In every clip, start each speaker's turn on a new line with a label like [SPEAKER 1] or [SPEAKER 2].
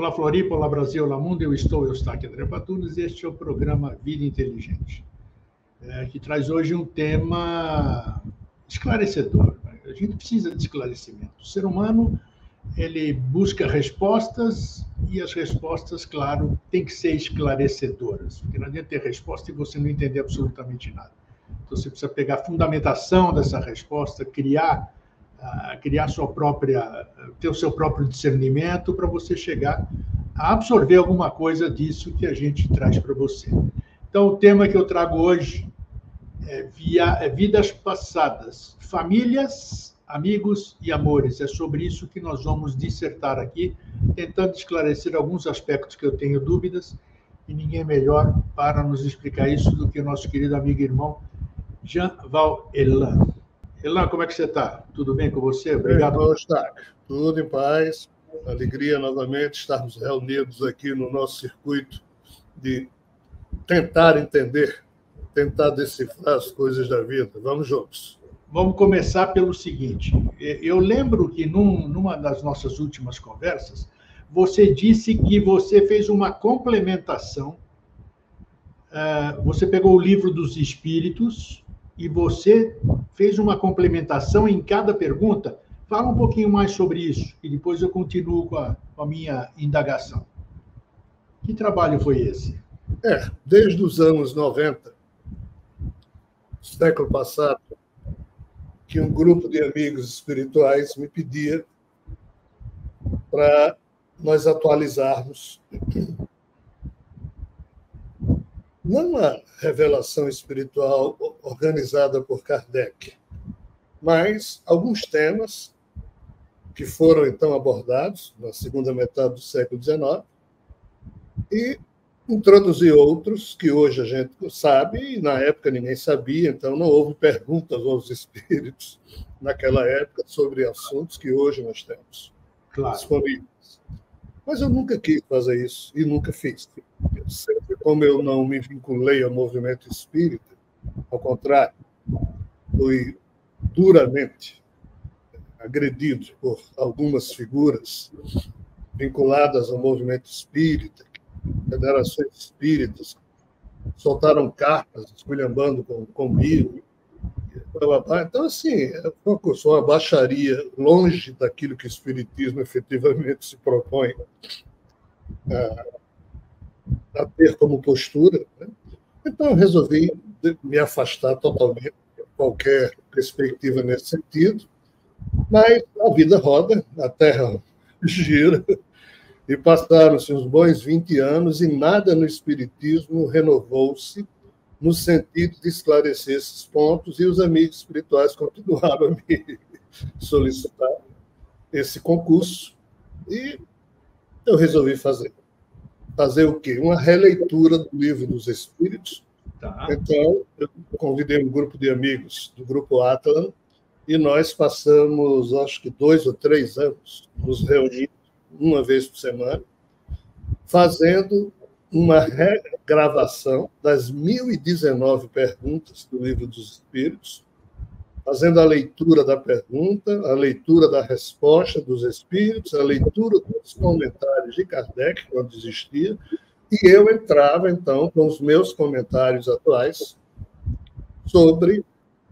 [SPEAKER 1] Olá, Floripa, olá, Brasil, olá, mundo. Eu estou aqui, André Patunas, e este é o programa Vida Inteligente, que traz hoje um tema esclarecedor. A gente precisa de esclarecimento. O ser humano, ele busca respostas, e as respostas, claro, têm que ser esclarecedoras, porque não adianta ter resposta e você não entender absolutamente nada. Então, você precisa pegar a fundamentação dessa resposta, criar sua própria, ter o seu próprio discernimento para você chegar a absorver alguma coisa disso que a gente traz para você. Então, o tema que eu trago hoje é vidas passadas, famílias, amigos e amores. É sobre isso que nós vamos dissertar aqui, tentando esclarecer alguns aspectos que eu tenho dúvidas, e ninguém melhor para nos explicar isso do que o nosso querido amigo e irmão Jean-Val Elan. Elan, como é que você está? Tudo bem com você? Obrigado.
[SPEAKER 2] Tudo em paz. Alegria novamente estarmos reunidos aqui no nosso circuito de tentar entender, tentar decifrar as coisas da vida. Vamos juntos.
[SPEAKER 1] Vamos começar pelo seguinte. Eu lembro que numa das nossas últimas conversas, você disse que você fez uma complementação. Você pegou o livro dos Espíritos e você fez uma complementação em cada pergunta. Fala um pouquinho mais sobre isso, e depois eu continuo com a minha indagação. Que trabalho foi esse?
[SPEAKER 2] Desde os anos 90, século passado, que um grupo de amigos espirituais me pedia para nós atualizarmos não a revelação espiritual organizada por Kardec, mas alguns temas que foram, então, abordados na segunda metade do século XIX e introduzir outros que hoje a gente sabe e, na época, ninguém sabia, então não houve perguntas aos espíritos naquela época sobre assuntos que hoje nós temos disponíveis. Mas eu nunca quis fazer isso e nunca fiz. Sempre, como eu não me vinculei ao movimento espírita, ao contrário, fui duramente agredido por algumas figuras vinculadas ao movimento espírita, federações espíritas, soltaram cartas esculhambando comigo. Então, assim, foi uma baixaria longe daquilo que o espiritismo efetivamente se propõe a ter como postura, né? Então, eu resolvi me afastar totalmente de qualquer perspectiva nesse sentido, mas a vida roda, a Terra gira, e passaram-se uns bons 20 anos e nada no espiritismo renovou-se no sentido de esclarecer esses pontos, e os amigos espirituais continuaram a me solicitar esse concurso, e eu resolvi fazer. Fazer o quê? Uma releitura do Livro dos Espíritos.
[SPEAKER 1] Tá.
[SPEAKER 2] Então, eu convidei um grupo de amigos do Grupo Atlan, e nós passamos, acho que 2 ou 3 anos, nos reunindo uma vez por semana, fazendo uma regravação das 1019 perguntas do Livro dos Espíritos, fazendo a leitura da pergunta, a leitura da resposta dos Espíritos, a leitura dos comentários de Kardec, quando existia, e eu entrava, então, com os meus comentários atuais sobre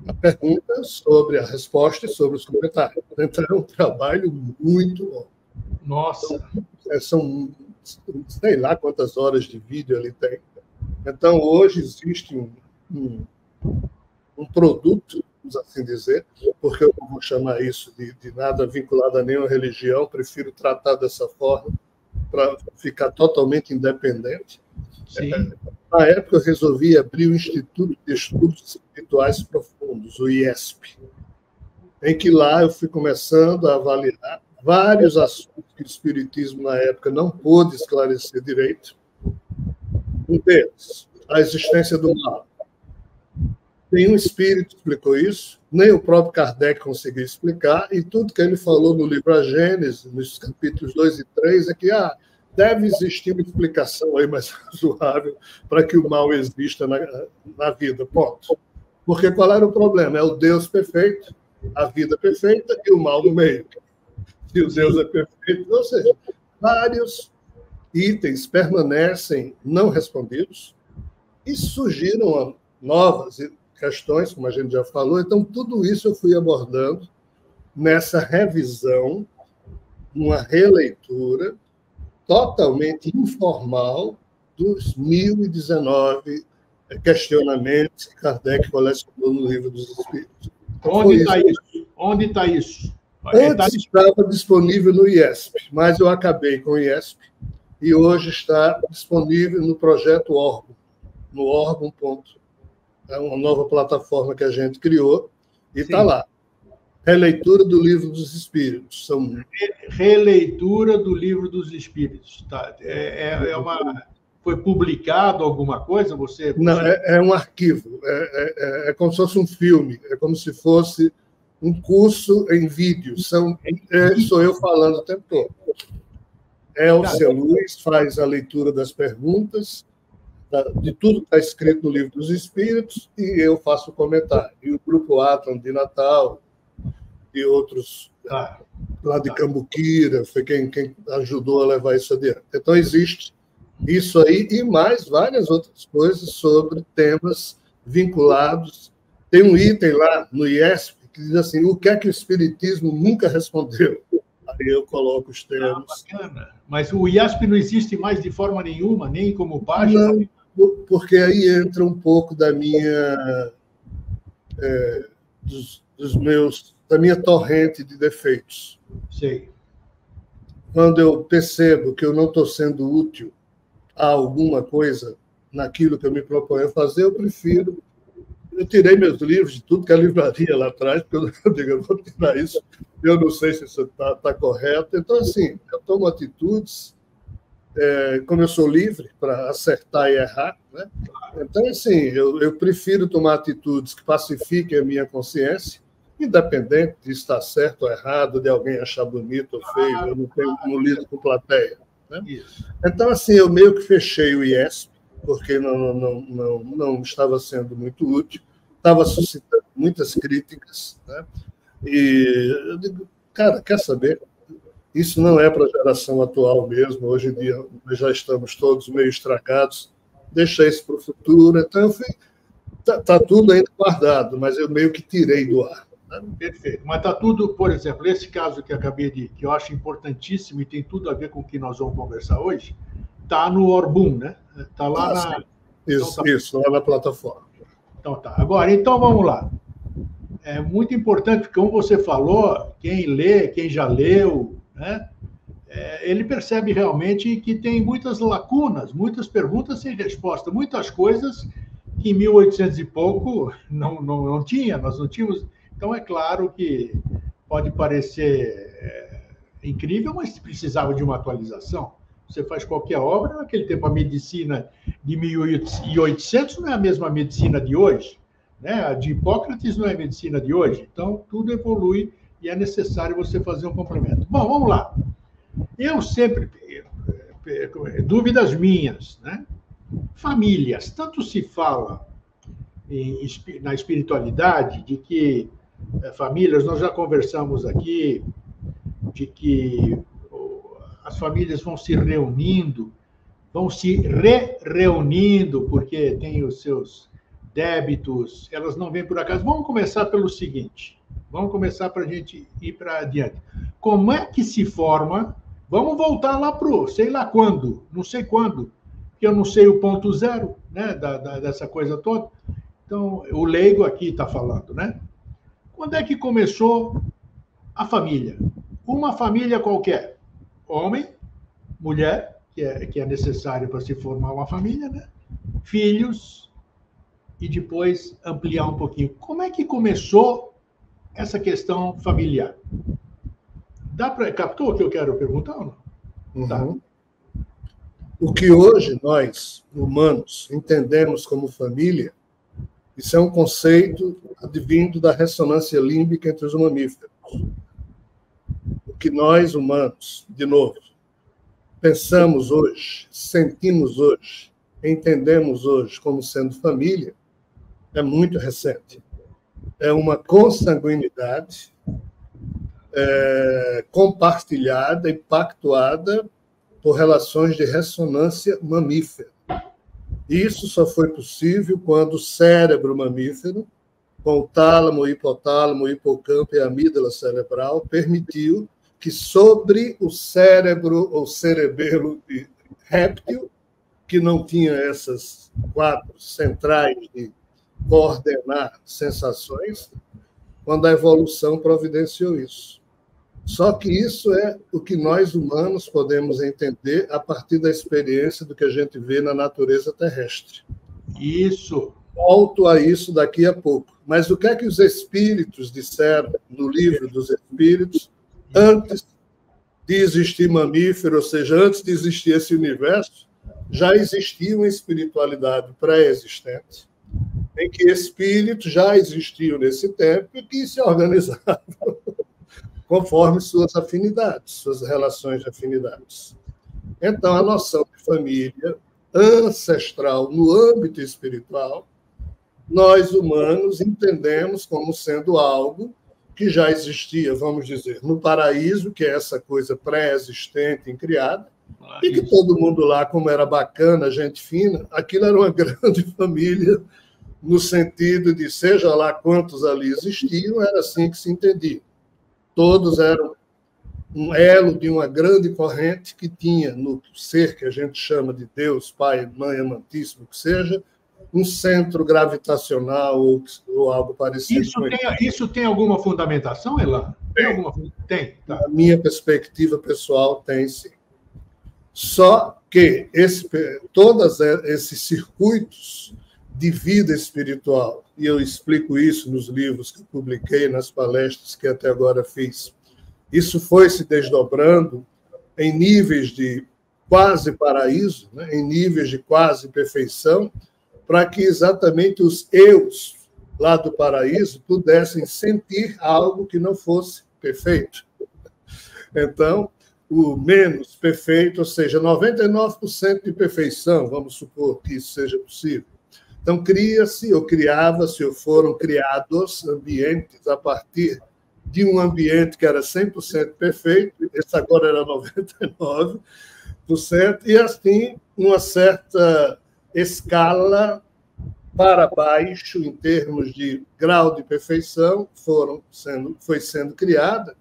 [SPEAKER 2] a pergunta, sobre a resposta e sobre os comentários. Então, é um trabalho muito bom.
[SPEAKER 1] Nossa!
[SPEAKER 2] São, sei lá quantas horas de vídeo ele tem. Então, hoje existe um produto, vamos assim dizer, porque eu não vou chamar isso de nada vinculado a nenhuma religião, prefiro tratar dessa forma para ficar totalmente independente.
[SPEAKER 1] Sim.
[SPEAKER 2] Na época, eu resolvi abrir o Instituto de Estudos Espirituais Profundos, o IESP, em que lá eu fui começando a avaliar vários assuntos que o Espiritismo, na época, não pôde esclarecer direito. Um deles, a existência do mal. Nenhum espírito explicou isso, nem o próprio Kardec conseguiu explicar, e tudo que ele falou no livro A Gênese, nos capítulos 2 e 3, é que deve existir uma explicação aí mais razoável para que o mal exista na vida, ponto. Porque qual era o problema? É o Deus perfeito, a vida perfeita e o mal no meio. Se o Deus é perfeito, ou seja, vários itens permanecem não respondidos e surgiram novas questões, como a gente já falou. Então, tudo isso eu fui abordando nessa revisão, uma releitura totalmente informal dos 1.019 questionamentos que Kardec colecionou no Livro dos Espíritos.
[SPEAKER 1] Onde está isso? Onde está isso?
[SPEAKER 2] Antes estava disponível no IESP, mas eu acabei com o IESP e hoje está disponível no projeto Orgon, no Orgon. É uma nova plataforma que a gente criou e está lá. Releitura do Livro dos Espíritos.
[SPEAKER 1] Releitura do Livro dos Espíritos. Tá. Foi publicado alguma coisa?
[SPEAKER 2] Não, é um arquivo. É como se fosse um filme. É como se fosse um curso em vídeo. Sou eu falando o tempo todo. Elcia Luiz faz a leitura das perguntas, de tudo que está escrito no Livro dos Espíritos, e eu faço o comentário. E o Grupo Atlan de Natal e outros lá de Cambuquira, foi quem ajudou a levar isso adiante. Então, existe isso aí e mais várias outras coisas sobre temas vinculados. Tem um item lá no IESP que diz assim, o que é que o Espiritismo nunca respondeu? Aí eu coloco os termos.
[SPEAKER 1] Bacana. Mas o IESP não existe mais de forma nenhuma, nem como página?
[SPEAKER 2] Não, porque aí entra um pouco da minha... da minha torrente de defeitos.
[SPEAKER 1] Sei.
[SPEAKER 2] Quando eu percebo que eu não estou sendo útil a alguma coisa naquilo que eu me proponho a fazer, eu prefiro... Eu tirei meus livros de tudo que é livraria lá atrás, porque eu digo, eu vou tirar isso, eu não sei se isso está correto. Então, assim, eu tomo atitudes, como eu sou livre para acertar e errar, né? Então, assim, eu prefiro tomar atitudes que pacifiquem a minha consciência, independente de estar certo ou errado, de alguém achar bonito ou feio, eu não lido com plateia. Né? Então, assim, eu meio que fechei o IESP, porque não estava sendo muito útil, estava suscitando muitas críticas. Né? E eu digo, cara, quer saber? Isso não é para a geração atual mesmo, hoje em dia nós já estamos todos meio estragados, deixa isso para o futuro. Então, eu fui, tá tudo ainda guardado, mas eu meio que tirei do ar.
[SPEAKER 1] Perfeito. Mas está tudo, por exemplo, esse caso que eu acho importantíssimo e tem tudo a ver com o que nós vamos conversar hoje, está no Orbum, né? Está lá na...
[SPEAKER 2] Isso, lá na plataforma.
[SPEAKER 1] Então tá. Agora, então vamos lá. É muito importante, como você falou, quem lê, quem já leu, né? Ele percebe realmente que tem muitas lacunas, muitas perguntas sem resposta, muitas coisas que em 1800 e pouco não tinha, nós não tínhamos. Então, é claro que pode parecer incrível, mas precisava de uma atualização. Você faz qualquer obra, naquele tempo a medicina de 1800 não é a mesma medicina de hoje, né? A de Hipócrates não é a medicina de hoje. Então, tudo evolui e é necessário você fazer um complemento. Bom, vamos lá. Eu sempre... Dúvidas minhas, né? Famílias. Tanto se fala na espiritualidade de que famílias, nós já conversamos aqui, de que as famílias vão se reunindo, vão se reunindo, porque tem os seus débitos, elas não vêm por acaso. Vamos começar pelo seguinte, vamos começar para a gente ir para adiante. Como é que se forma? Vamos voltar lá para o, sei lá quando, não sei quando, porque eu não sei o ponto zero, né, dessa coisa toda. Então, o leigo aqui está falando, né? Quando é que começou a família? Uma família qualquer. Homem, mulher, que é necessário para se formar uma família, né? Filhos, e depois ampliar um pouquinho. Como é que começou essa questão familiar? Captou o que eu quero perguntar ou não?
[SPEAKER 2] Uhum. Tá. O que hoje nós, humanos, entendemos como família, isso é um conceito advindo da ressonância límbica entre os mamíferos. O que nós, humanos, de novo, pensamos hoje, sentimos hoje, entendemos hoje como sendo família, é muito recente. É uma consanguinidade compartilhada e pactuada por relações de ressonância mamífera. Isso só foi possível quando o cérebro mamífero, com o tálamo, o hipotálamo, o hipocampo e a amígdala cerebral, permitiu que sobre o cérebro ou cerebelo de réptil, que não tinha essas 4 centrais de coordenar sensações, quando a evolução providenciou isso. Só que isso é o que nós humanos podemos entender a partir da experiência do que a gente vê na natureza terrestre.
[SPEAKER 1] Isso.
[SPEAKER 2] Volto a isso daqui a pouco. Mas o que é que os espíritos disseram no livro dos espíritos antes de existir mamífero, ou seja, antes de existir esse universo, já existia uma espiritualidade pré-existente, em que espíritos já existiam nesse tempo e que se organizavam conforme suas afinidades, suas relações de afinidades. Então, a noção de família ancestral no âmbito espiritual, nós humanos entendemos como sendo algo que já existia, vamos dizer, no paraíso, que é essa coisa pré-existente, incriada, e que todo mundo lá, como era bacana, gente fina, aquilo era uma grande família, no sentido de, seja lá quantos ali existiam, era assim que se entendia. Todos eram um elo de uma grande corrente que tinha no ser que a gente chama de Deus, Pai, Mãe, Amantíssimo, que seja, um centro gravitacional ou algo parecido.
[SPEAKER 1] Isso tem alguma fundamentação, Elan? Tem. Tá.
[SPEAKER 2] Na minha perspectiva pessoal, tem sim. Só que todos esses circuitos de vida espiritual, e eu explico isso nos livros que eu publiquei, nas palestras que até agora fiz, isso foi se desdobrando em níveis de quase paraíso, né, em níveis de quase perfeição, para que exatamente os eus lá do paraíso pudessem sentir algo que não fosse perfeito. Então, o menos perfeito, ou seja, 99% de perfeição, vamos supor que isso seja possível. Então, cria-se, ou criava-se, ou foram criados ambientes a partir de um ambiente que era 100% perfeito, esse agora era 99%, e assim, uma certa escala para baixo, em termos de grau de perfeição, foi sendo criada,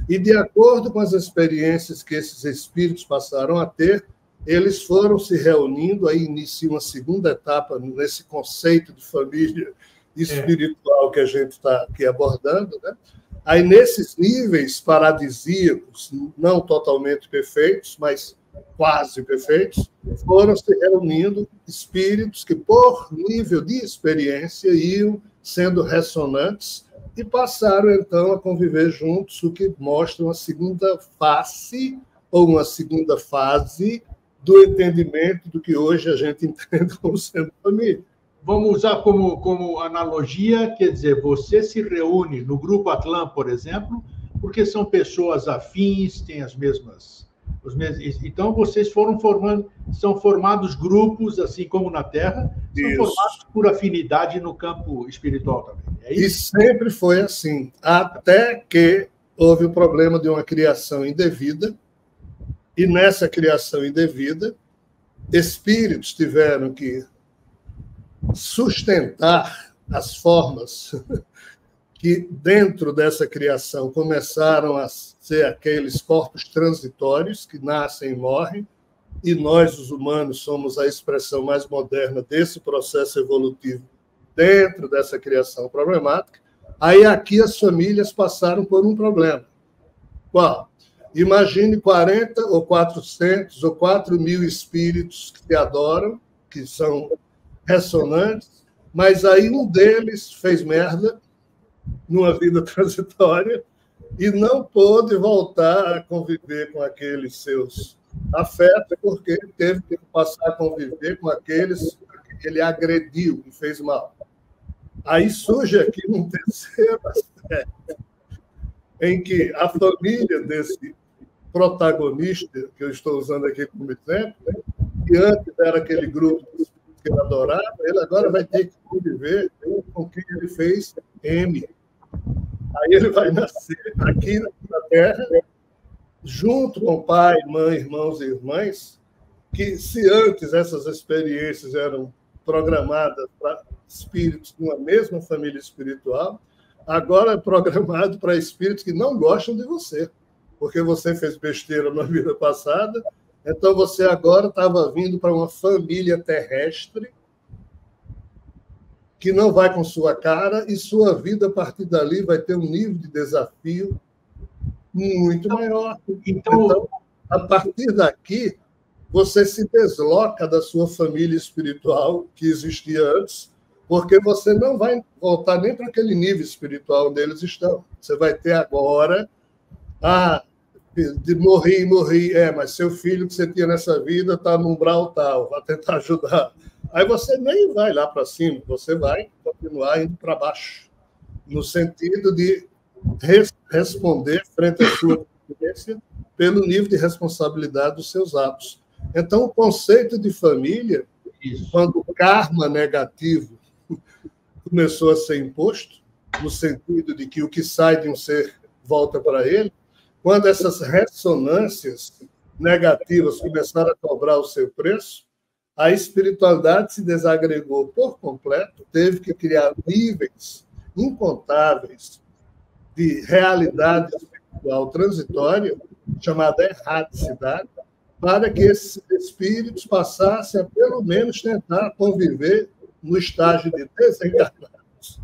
[SPEAKER 2] e de acordo com as experiências que esses espíritos passaram a ter, eles foram se reunindo, aí inicia uma segunda etapa nesse conceito de família espiritual que a gente está aqui abordando, né? Aí, nesses níveis paradisíacos, não totalmente perfeitos, mas quase perfeitos, foram se reunindo espíritos que, por nível de experiência, iam sendo ressonantes e passaram, então, a conviver juntos, o que mostra uma segunda face ou uma segunda fase do entendimento do que hoje a gente entende como sendo família.
[SPEAKER 1] Vamos usar como analogia, quer dizer, você se reúne no Grupo Atlan, por exemplo, porque são pessoas afins, têm os mesmos. Então, vocês são formados grupos, assim como na Terra, são formados por afinidade no campo espiritual também. É isso?
[SPEAKER 2] E sempre foi assim, até que houve o problema de uma criação indevida, e nessa criação indevida, espíritos tiveram que sustentar as formas que, dentro dessa criação, começaram a ser aqueles corpos transitórios que nascem e morrem, e nós, os humanos, somos a expressão mais moderna desse processo evolutivo dentro dessa criação problemática. Aí, aqui, as famílias passaram por um problema. Qual? Imagine 40 ou 400 ou 4.000 espíritos que se adoram, que são ressonantes, mas aí um deles fez merda numa vida transitória e não pôde voltar a conviver com aqueles seus afetos, porque teve que passar a conviver com aqueles que ele agrediu e fez mal. Aí surge aqui um terceiro aspecto, em que a família desse protagonista, que eu estou usando aqui como exemplo, né, que antes era aquele grupo que ele adorava, ele agora vai ter que conviver com quem ele fez M. Aí ele vai nascer aqui na Terra junto com pai, mãe, irmãos e irmãs, que se antes essas experiências eram programadas para espíritos de uma mesma família espiritual, agora é programado para espíritos que não gostam de você, porque você fez besteira na vida passada, então você agora estava vindo para uma família terrestre que não vai com sua cara e sua vida, a partir dali, vai ter um nível de desafio muito maior. Então, a partir daqui, você se desloca da sua família espiritual que existia antes, porque você não vai voltar nem para aquele nível espiritual onde eles estão. Você vai ter agora, de morrer, mas seu filho que você tinha nessa vida está no umbral tal, vai tentar ajudar. Aí você nem vai lá para cima, você vai continuar indo para baixo, no sentido de responder frente à sua consciência pelo nível de responsabilidade dos seus atos. Então, o conceito de família, quando o karma negativo começou a ser imposto, no sentido de que o que sai de um ser volta para ele, quando essas ressonâncias negativas começaram a cobrar o seu preço, a espiritualidade se desagregou por completo, teve que criar níveis incontáveis de realidade espiritual transitória, chamada erraticidade, para que esses espíritos passassem a, pelo menos, tentar conviver no estágio de desencarnados,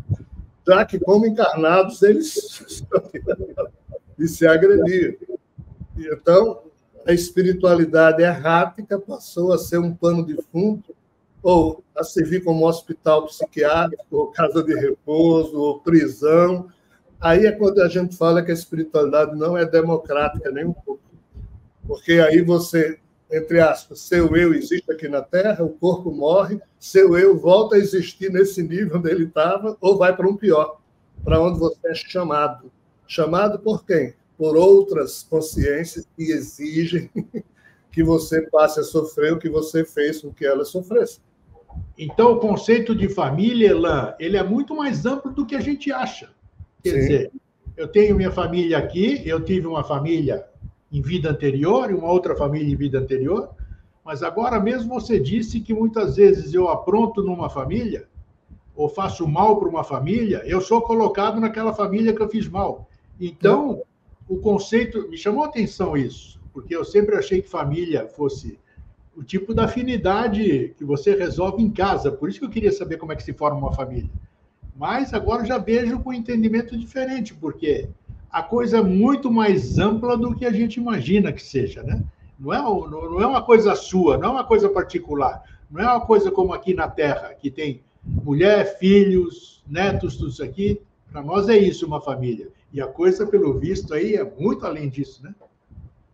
[SPEAKER 2] já que, como encarnados, eles de se agredir. Então, a espiritualidade errática passou a ser um pano de fundo, ou a servir como hospital psiquiátrico, ou casa de repouso, ou prisão. Aí é quando a gente fala que a espiritualidade não é democrática nem um pouco. Porque aí você, entre aspas, seu eu existe aqui na Terra, o corpo morre, seu eu volta a existir nesse nível onde ele estava, ou vai para um pior, para onde você é chamado. Chamado por quem? Por outras consciências que exigem que você passe a sofrer o que você fez com que elas sofressem.
[SPEAKER 1] Então, o conceito de família, Elan, ele é muito mais amplo do que a gente acha. Quer dizer, eu tenho minha família aqui, eu tive uma família em vida anterior e uma outra família em vida anterior, mas agora mesmo você disse que muitas vezes eu apronto numa família ou faço mal para uma família, eu sou colocado naquela família que eu fiz mal. Então, o conceito... Me chamou a atenção isso, porque eu sempre achei que família fosse o tipo da afinidade que você resolve em casa. Por isso que eu queria saber como é que se forma uma família. Mas agora já vejo com um entendimento diferente, porque a coisa é muito mais ampla do que a gente imagina que seja, né? Não é uma coisa sua, não é uma coisa particular, não é uma coisa como aqui na Terra, que tem mulher, filhos, netos, tudo isso aqui. Para nós é isso, uma família. E a coisa, pelo visto, aí é muito além disso, né?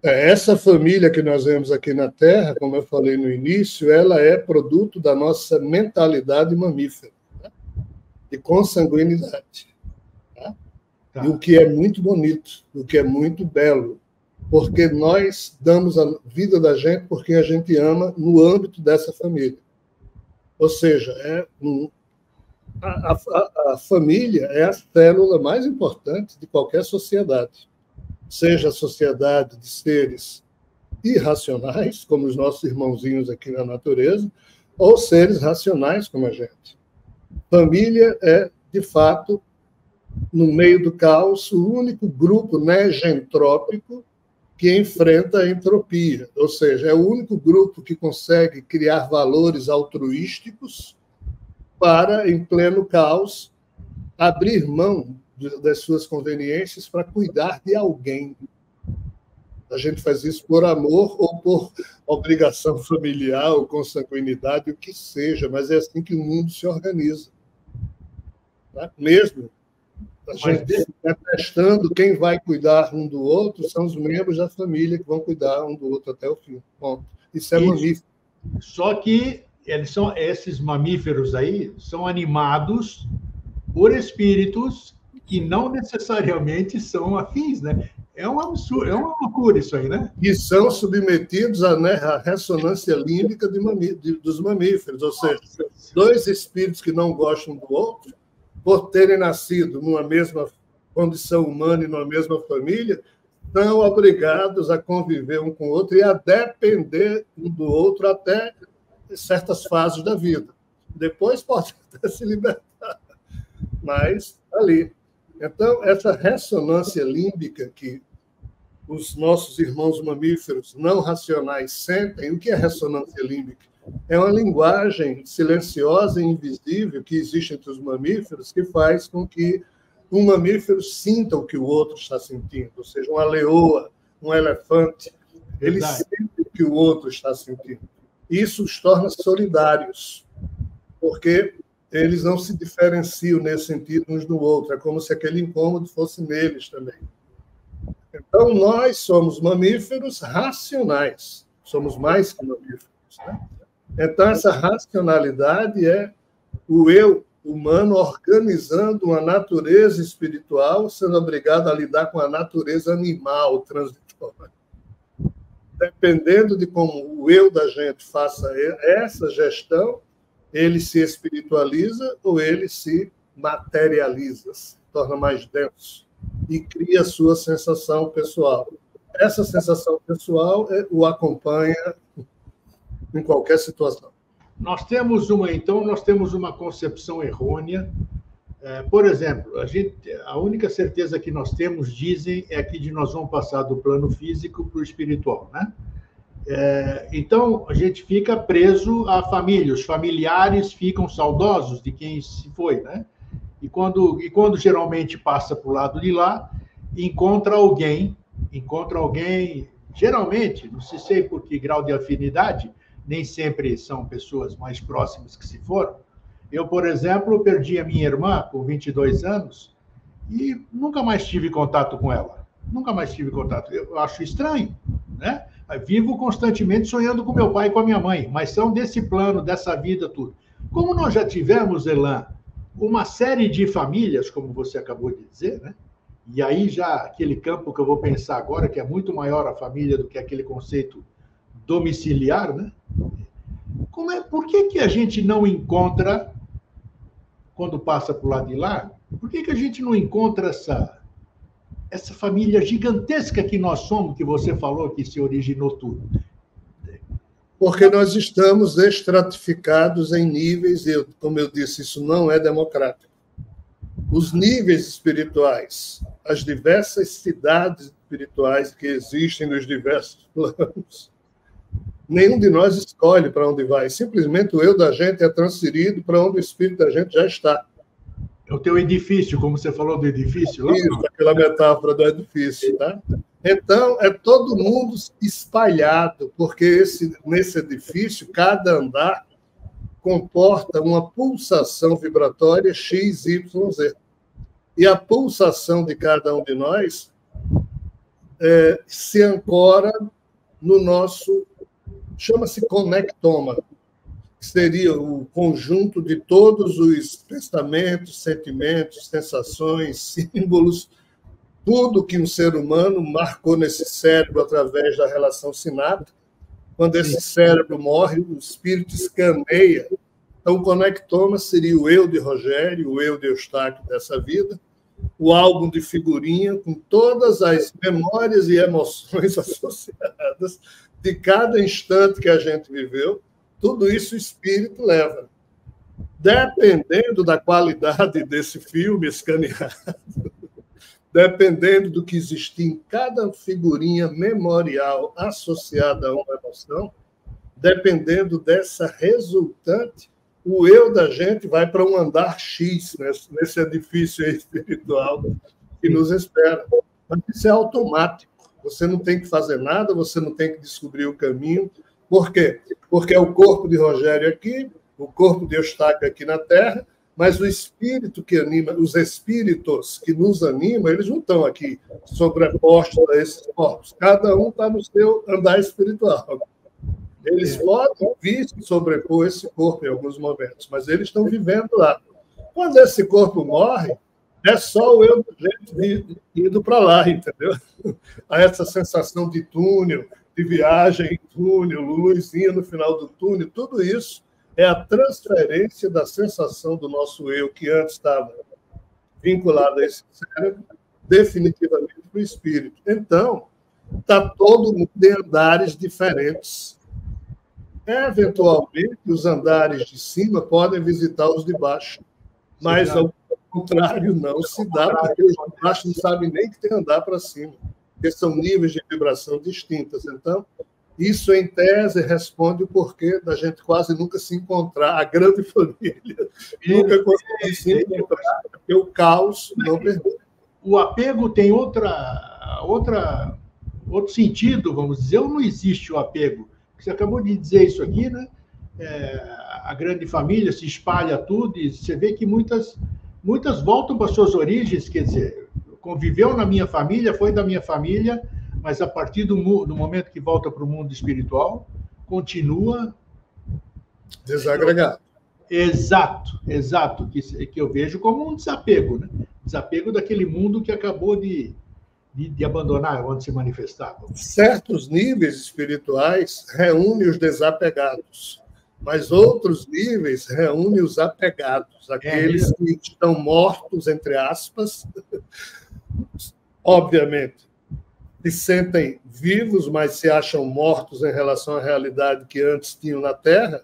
[SPEAKER 2] Essa família que nós vemos aqui na Terra, como eu falei no início, ela é produto da nossa mentalidade mamífera, né? De consanguinidade. E o que é muito bonito, o que é muito belo, porque nós damos a vida da gente por quem a gente ama no âmbito dessa família. Ou seja, a família é a célula mais importante de qualquer sociedade, seja a sociedade de seres irracionais, como os nossos irmãozinhos aqui na natureza, ou seres racionais, como a gente. Família é, de fato, no meio do caos, o único grupo negentrópico que enfrenta a entropia, ou seja, é o único grupo que consegue criar valores altruísticos para, em pleno caos, abrir mão das suas conveniências para cuidar de alguém. A gente faz isso por amor ou por obrigação familiar ou consanguinidade, o que seja, mas é assim que o mundo se organiza. Tá? Mesmo a gente testando quem vai cuidar um do outro, são os membros da família que vão cuidar um do outro até o fim. Bom, isso é mamífero.
[SPEAKER 1] Só que esses mamíferos aí são animados por espíritos que não necessariamente são afins, né? É um absurdo, é uma loucura isso aí, né?
[SPEAKER 2] E são submetidos à ressonância límbica dos mamíferos, ou seja, dois espíritos que não gostam do outro, por terem nascido numa mesma condição humana e numa mesma família, estão obrigados a conviver um com o outro e a depender um do outro até certas fases da vida. Depois pode até se libertar, mas ali. Então, essa ressonância límbica que os nossos irmãos mamíferos não racionais sentem, o que é ressonância límbica? É uma linguagem silenciosa e invisível que existe entre os mamíferos que faz com que um mamífero sinta o que o outro está sentindo, ou seja, uma leoa, um elefante, ele sente o que o outro está sentindo. Isso os torna solidários, porque eles não se diferenciam nesse sentido uns do outro, é como se aquele incômodo fosse neles também. Então, nós somos mamíferos racionais, somos mais que mamíferos, né? Então, essa racionalidade é o eu humano organizando uma natureza espiritual, sendo obrigado a lidar com a natureza animal transitória. Dependendo de como o eu da gente faça essa gestão, ele se espiritualiza ou ele se materializa, se torna mais denso e cria a sua sensação pessoal. Essa sensação pessoal o acompanha em qualquer situação.
[SPEAKER 1] Nós temos uma concepção errônea. Por exemplo, a única certeza que nós temos, dizem, é que nós vamos passar do plano físico para o espiritual, né? Então, a gente fica preso à família, os familiares ficam saudosos de quem se foi, né? E quando geralmente passa para o lado de lá, encontra alguém, geralmente, não sei por que grau de afinidade, nem sempre são pessoas mais próximas que se foram. Eu, por exemplo, perdi a minha irmã com 22 anos e nunca mais tive contato com ela. Nunca mais tive contato. Eu acho estranho, né? Vivo constantemente sonhando com meu pai e com a minha mãe, mas são desse plano, dessa vida, tudo. Como nós já tivemos, Elan, uma série de famílias, como você acabou de dizer, né? E aí já aquele campo que eu vou pensar agora, que é muito maior a família do que aquele conceito domiciliar, né? Por que a gente não encontra, quando passa para o lado de lá, por que a gente não encontra essa família gigantesca que nós somos, que você falou que se originou tudo?
[SPEAKER 2] Porque nós estamos estratificados em níveis, e, como eu disse, isso não é democrático. Os níveis espirituais, as diversas cidades espirituais que existem nos diversos planos, nenhum de nós escolhe para onde vai. Simplesmente o eu da gente é transferido para onde o espírito da gente já está.
[SPEAKER 1] É o teu edifício, como você falou do edifício. Lá?
[SPEAKER 2] Isso, aquela metáfora do edifício. Tá? Então, é todo mundo espalhado, porque nesse edifício, cada andar comporta uma pulsação vibratória X, Y, Z. E a pulsação de cada um de nós se ancora no nosso, chama-se conectoma, que seria o conjunto de todos os pensamentos, sentimentos, sensações, símbolos, tudo que um ser humano marcou nesse cérebro através da relação sináptica. Quando esse cérebro morre, o espírito escaneia. Então, o conectoma seria o eu de Rogério, o eu de Eustáquio dessa vida, o álbum de figurinha com todas as memórias e emoções associadas de cada instante que a gente viveu. Tudo isso o espírito leva. Dependendo da qualidade desse filme escaneado, dependendo do que existia em cada figurinha memorial associada a uma emoção, dependendo dessa resultante, o eu da gente vai para um andar X, nesse edifício espiritual que nos espera. Mas isso é automático. Você não tem que fazer nada, você não tem que descobrir o caminho. Por quê? Porque é o corpo de Rogério aqui, o corpo de Eustáquio aqui na Terra, mas o espírito que anima, os espíritos que nos animam, eles não estão aqui sobrepostos a esses corpos. Cada um está no seu andar espiritual. Eles podem vir se sobrepor esse corpo em alguns momentos, mas eles estão vivendo lá. Quando esse corpo morre, é só o eu da gente indo para lá, entendeu? Há essa sensação de túnel, de viagem em túnel, luzinha no final do túnel, tudo isso é a transferência da sensação do nosso eu, que antes estava vinculado a esse cérebro, definitivamente para o espírito. Então, está todo mundo em andares diferentes. Eventualmente, os andares de cima podem visitar os de baixo, mas, ao contrário, não se dá, porque os de baixo não sabem nem que tem andar para cima, porque são níveis de vibração distintas. Então, isso, em tese, responde o porquê da gente quase nunca se encontrar, a grande família nunca conseguir se encontrar, porque o caos não permite.
[SPEAKER 1] O apego tem outro sentido, vamos dizer, ou não existe o apego? Você acabou de dizer isso aqui, né? A grande família se espalha tudo e você vê que muitas voltam para suas origens, quer dizer, conviveu na minha família, foi da minha família, mas a partir do momento que volta para o mundo espiritual, continua
[SPEAKER 2] desagregado.
[SPEAKER 1] Exato, que eu vejo como um desapego, né? Desapego daquele mundo que acabou de abandonar, onde se manifestava.
[SPEAKER 2] Certos níveis espirituais reúnem os desapegados, mas outros níveis reúnem os apegados, aqueles que estão mortos, entre aspas, obviamente, se sentem vivos, mas se acham mortos em relação à realidade que antes tinham na Terra,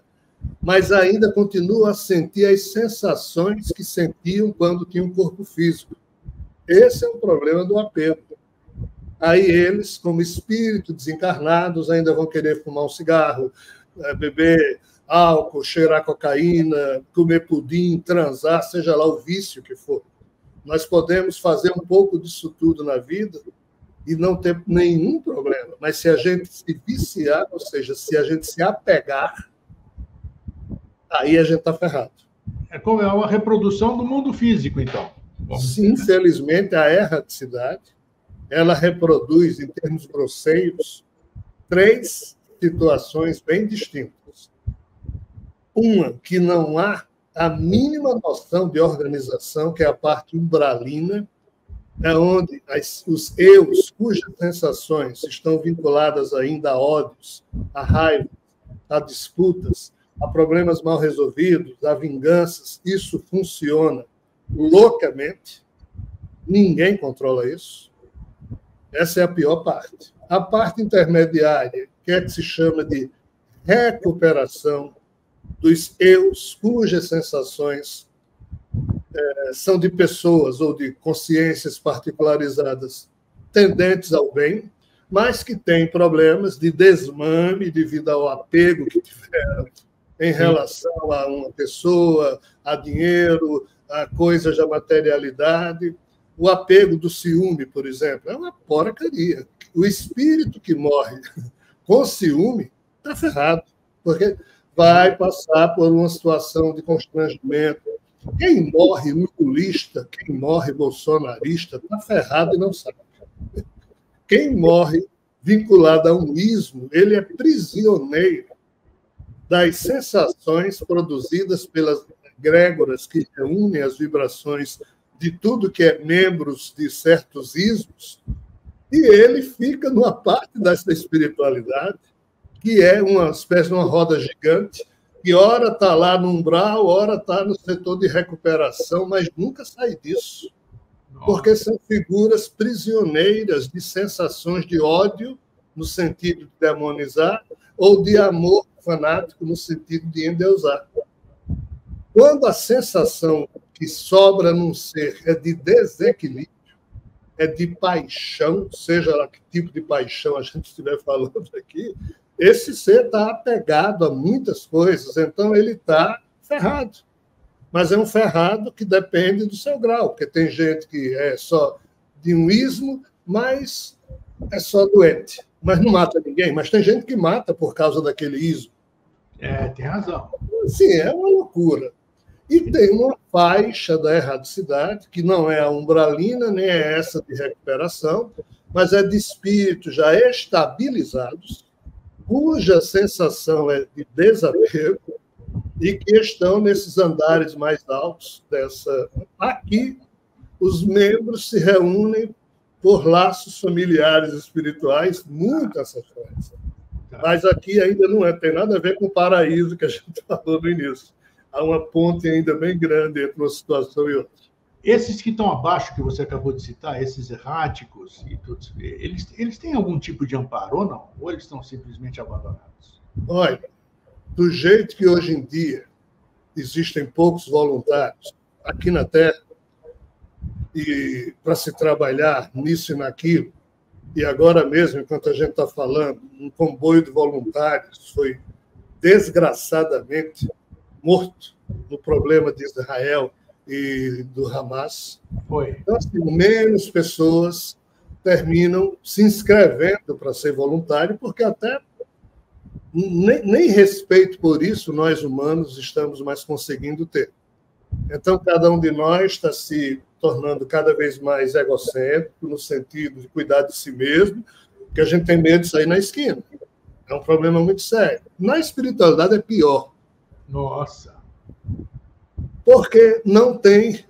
[SPEAKER 2] mas ainda continuam a sentir as sensações que sentiam quando tinham um corpo físico. Esse é o problema do apego. Aí eles, como espíritos desencarnados, ainda vão querer fumar um cigarro, beber álcool, cheirar cocaína, comer pudim, transar, seja lá o vício que for. Nós podemos fazer um pouco disso tudo na vida e não ter nenhum problema. Mas se a gente se viciar, ou seja, se a gente se apegar, aí a gente está ferrado.
[SPEAKER 1] É como uma reprodução do mundo físico, então.
[SPEAKER 2] Sim, infelizmente, a erraticidade, ela reproduz, em termos grosseiros, 3 situações bem distintas. Uma, que não há a mínima noção de organização, que é a parte umbralina, é onde os eus, cujas sensações estão vinculadas ainda a ódios, a raiva, a disputas, a problemas mal resolvidos, a vinganças, isso funciona loucamente. Ninguém controla isso. Essa é a pior parte. A parte intermediária, que é que se chama de recuperação dos eus, cujas sensações são de pessoas ou de consciências particularizadas tendentes ao bem, mas que têm problemas de desmame devido ao apego que tiveram em relação a uma pessoa, a dinheiro, a coisas da materialidade. O apego do ciúme, por exemplo, é uma porcaria. O espírito que morre com ciúme está ferrado, porque vai passar por uma situação de constrangimento. Quem morre lulista, quem morre bolsonarista, está ferrado e não sabe. Quem morre vinculado a um ismo, ele é prisioneiro das sensações produzidas pelas egrégoras que reúnem as vibrações de tudo que é membros de certos ismos, e ele fica numa parte dessa espiritualidade, que é uma espécie de uma roda gigante, que ora está lá no umbral, ora está no setor de recuperação, mas nunca sai disso. Porque são figuras prisioneiras de sensações de ódio, no sentido de demonizar, ou de amor fanático, no sentido de endeusar. Quando a sensação que sobra num ser é de desequilíbrio, é de paixão, seja lá que tipo de paixão a gente estiver falando aqui, esse ser está apegado a muitas coisas, então ele está ferrado. Mas é um ferrado que depende do seu grau, porque tem gente que é só de um ismo, mas é só doente, mas não mata ninguém. Mas tem gente que mata por causa daquele ismo.
[SPEAKER 1] Tem razão.
[SPEAKER 2] Sim, é uma loucura. E tem uma faixa da erradicidade, que não é a umbralina, nem é essa de recuperação, mas é de espíritos já estabilizados, cuja sensação é de desapego e que estão nesses andares mais altos dessa. Aqui, os membros se reúnem por laços familiares espirituais muito ancestrais. Mas aqui ainda não tem nada a ver com o paraíso que a gente falou no início. Há uma ponte ainda bem grande entre uma situação e outra.
[SPEAKER 1] esses que estão abaixo, que você acabou de citar, esses erráticos, e tudo, eles têm algum tipo de amparo ou não? Ou eles estão simplesmente abandonados?
[SPEAKER 2] Olha, do jeito que hoje em dia existem poucos voluntários aqui na Terra e para se trabalhar nisso e naquilo, e agora mesmo, enquanto a gente está falando, um comboio de voluntários foi desgraçadamente morto no problema de Israel e do Hamas.
[SPEAKER 1] Foi.
[SPEAKER 2] Então, assim, menos pessoas terminam se inscrevendo para ser voluntário, porque até nem respeito por isso nós humanos estamos mais conseguindo ter. Então, cada um de nós está se tornando cada vez mais egocêntrico, no sentido de cuidar de si mesmo, que a gente tem medo de sair na esquina. É um problema muito sério. Na espiritualidade é pior.
[SPEAKER 1] Nossa!
[SPEAKER 2] Porque não tem...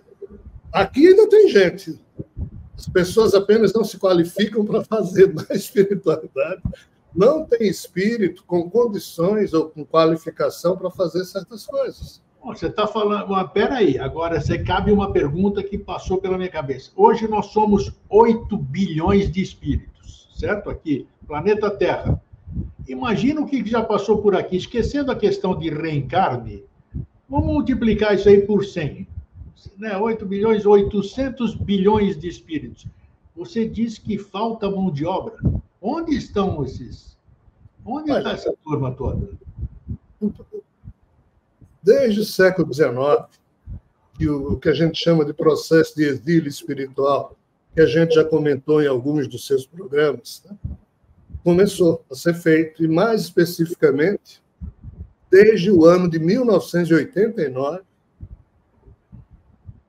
[SPEAKER 2] Aqui ainda tem gente. As pessoas apenas não se qualificam para fazer na espiritualidade. Não tem espírito com condições ou com qualificação para fazer certas coisas.
[SPEAKER 1] Você está falando... Mas, peraí, agora você cabe uma pergunta que passou pela minha cabeça. Hoje nós somos 8 bilhões de espíritos, certo? Aqui, planeta Terra. Imagina o que já passou por aqui. Esquecendo a questão de reencarne, vamos multiplicar isso aí por 100. Né? 8 bilhões, 800 bilhões de espíritos. Você diz que falta mão de obra. Onde estão esses? Onde está essa turma toda?
[SPEAKER 2] Desde o século XIX, que o que a gente chama de processo de exílio espiritual, que a gente já comentou em alguns dos seus programas, né? Começou a ser feito, e mais especificamente, desde o ano de 1989,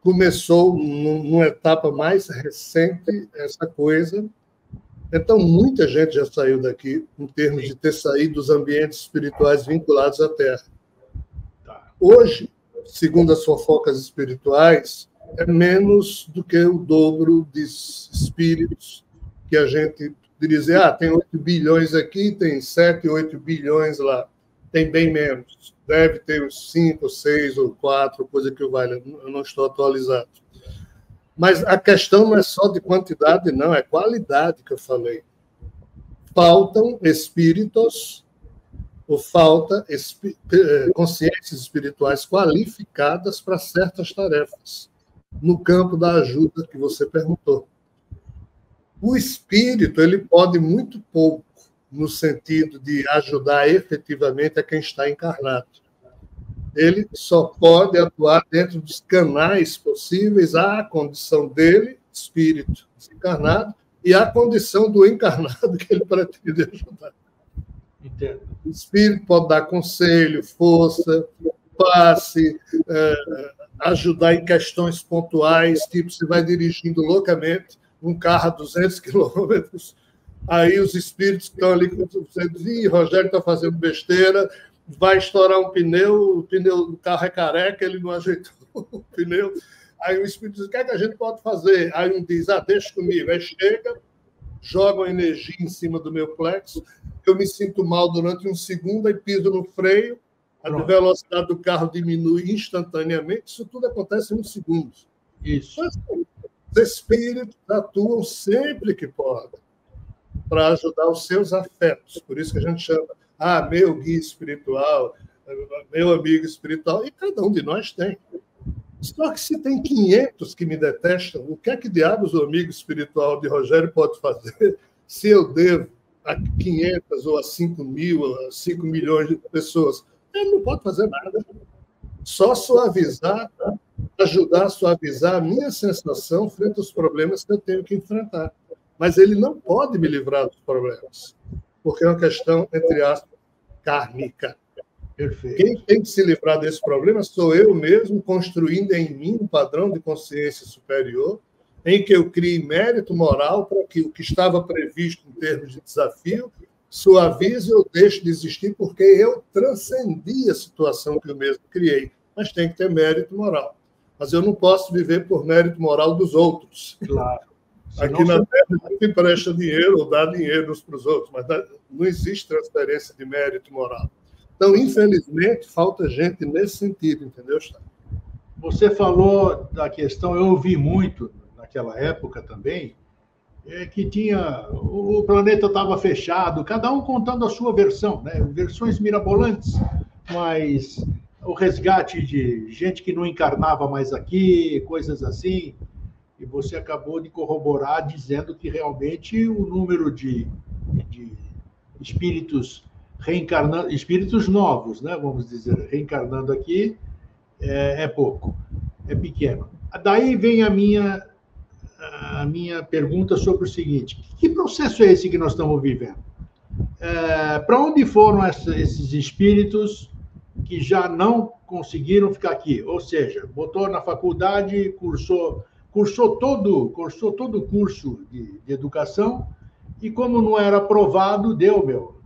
[SPEAKER 2] começou numa etapa mais recente essa coisa. Então, muita gente já saiu daqui, em termos de ter saído dos ambientes espirituais vinculados à Terra. Hoje, segundo as fofocas espirituais, é menos do que o dobro de espíritos que a gente dizer, tem 8 bilhões aqui, tem 7, 8 bilhões lá. Tem bem menos. Deve ter uns 5, 6 ou 4, coisa que eu não estou atualizado. Mas a questão não é só de quantidade, não, é qualidade que eu falei. Faltam espíritos, ou falta consciências espirituais qualificadas para certas tarefas, no campo da ajuda que você perguntou. O espírito ele pode muito pouco no sentido de ajudar efetivamente a quem está encarnado. Ele só pode atuar dentro dos canais possíveis à condição dele, espírito desencarnado, e à condição do encarnado que ele pretende ajudar.
[SPEAKER 1] Entendo.
[SPEAKER 2] O espírito pode dar conselho, força, passe, ajudar em questões pontuais, tipo, você vai dirigindo loucamente um carro a 200 quilômetros, aí os espíritos que estão ali, você diz, Rogério está fazendo besteira, vai estourar um pneu, o pneu do carro é careca, ele não ajeitou o pneu, aí o espírito diz, o que é que a gente pode fazer? Aí um diz, deixa comigo, aí chega, joga uma energia em cima do meu plexo, eu me sinto mal durante um segundo, aí piso no freio, a velocidade do carro diminui instantaneamente, isso tudo acontece em um segundo.
[SPEAKER 1] Isso.
[SPEAKER 2] Mas, os espíritos atuam sempre que podem para ajudar os seus afetos. Por isso que a gente chama, meu guia espiritual, meu amigo espiritual, e cada um de nós tem. Só que se tem 500 que me detestam, o que é que diabos o amigo espiritual de Rogério pode fazer se eu devo a 500 ou a 5 mil, a 5 milhões de pessoas? Ele não pode fazer nada. Só suavizar, ajudar a suavizar a minha sensação frente aos problemas que eu tenho que enfrentar. Mas ele não pode me livrar dos problemas, porque é uma questão, entre aspas, kármica.
[SPEAKER 1] Perfeito.
[SPEAKER 2] Quem tem que se livrar desse problema sou eu mesmo, construindo em mim um padrão de consciência superior, em que eu crie mérito moral para que o que estava previsto em termos de desafio suavize ou deixe de existir, porque eu transcendi a situação que eu mesmo criei. Mas tem que ter mérito moral. Mas eu não posso viver por mérito moral dos outros.
[SPEAKER 1] Claro.
[SPEAKER 2] Aqui na Terra, a gente empresta dinheiro ou dá dinheiro uns para os outros, mas não existe transferência de mérito moral. Então, infelizmente, falta gente nesse sentido, entendeu, Gustavo?
[SPEAKER 1] Você falou da questão, eu ouvi muito naquela época também, que tinha o planeta estava fechado, cada um contando a sua versão, né? Versões mirabolantes, mas o resgate de gente que não encarnava mais aqui, coisas assim, e você acabou de corroborar dizendo que realmente o número de espíritos reencarnando, espíritos novos, né? Vamos dizer, reencarnando aqui, é pouco, é pequeno. Daí vem a minha pergunta sobre o seguinte: que processo é esse que nós estamos vivendo? Para onde foram esses espíritos que já não conseguiram ficar aqui? Ou seja, botou na faculdade, cursou todo o curso de educação, e como não era aprovado,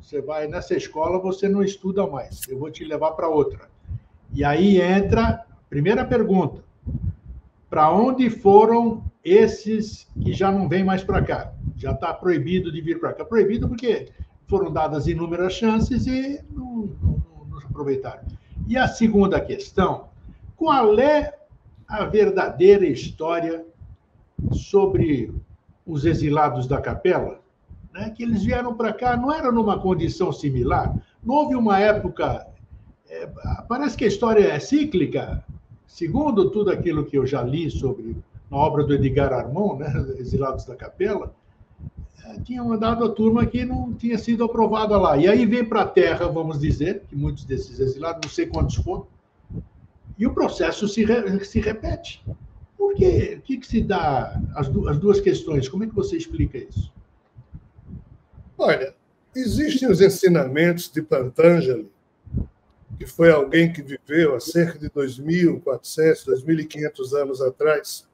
[SPEAKER 1] você vai nessa escola, você não estuda mais, eu vou te levar para outra. E aí entra a primeira pergunta: para onde foram esses que já não vêm mais para cá? Já está proibido de vir para cá. Proibido porque foram dadas inúmeras chances e não aproveitaram. E a segunda questão: qual é a verdadeira história sobre os exilados da Capela? Né? Que eles vieram para cá, não era numa condição similar? Não houve uma época... parece que a história é cíclica, segundo tudo aquilo que eu já li sobre na obra do Edgar Armand, né, Exilados da Capela, tinha mandado a turma que não tinha sido aprovada lá. E aí vem para a Terra, vamos dizer, que muitos desses exilados, não sei quantos foram, e o processo se repete. Por quê? O que se dá as duas questões? Como é que você explica isso?
[SPEAKER 2] Olha, existem os ensinamentos de Patanjali, que foi alguém que viveu há cerca de 2.400, 2.500 anos atrás,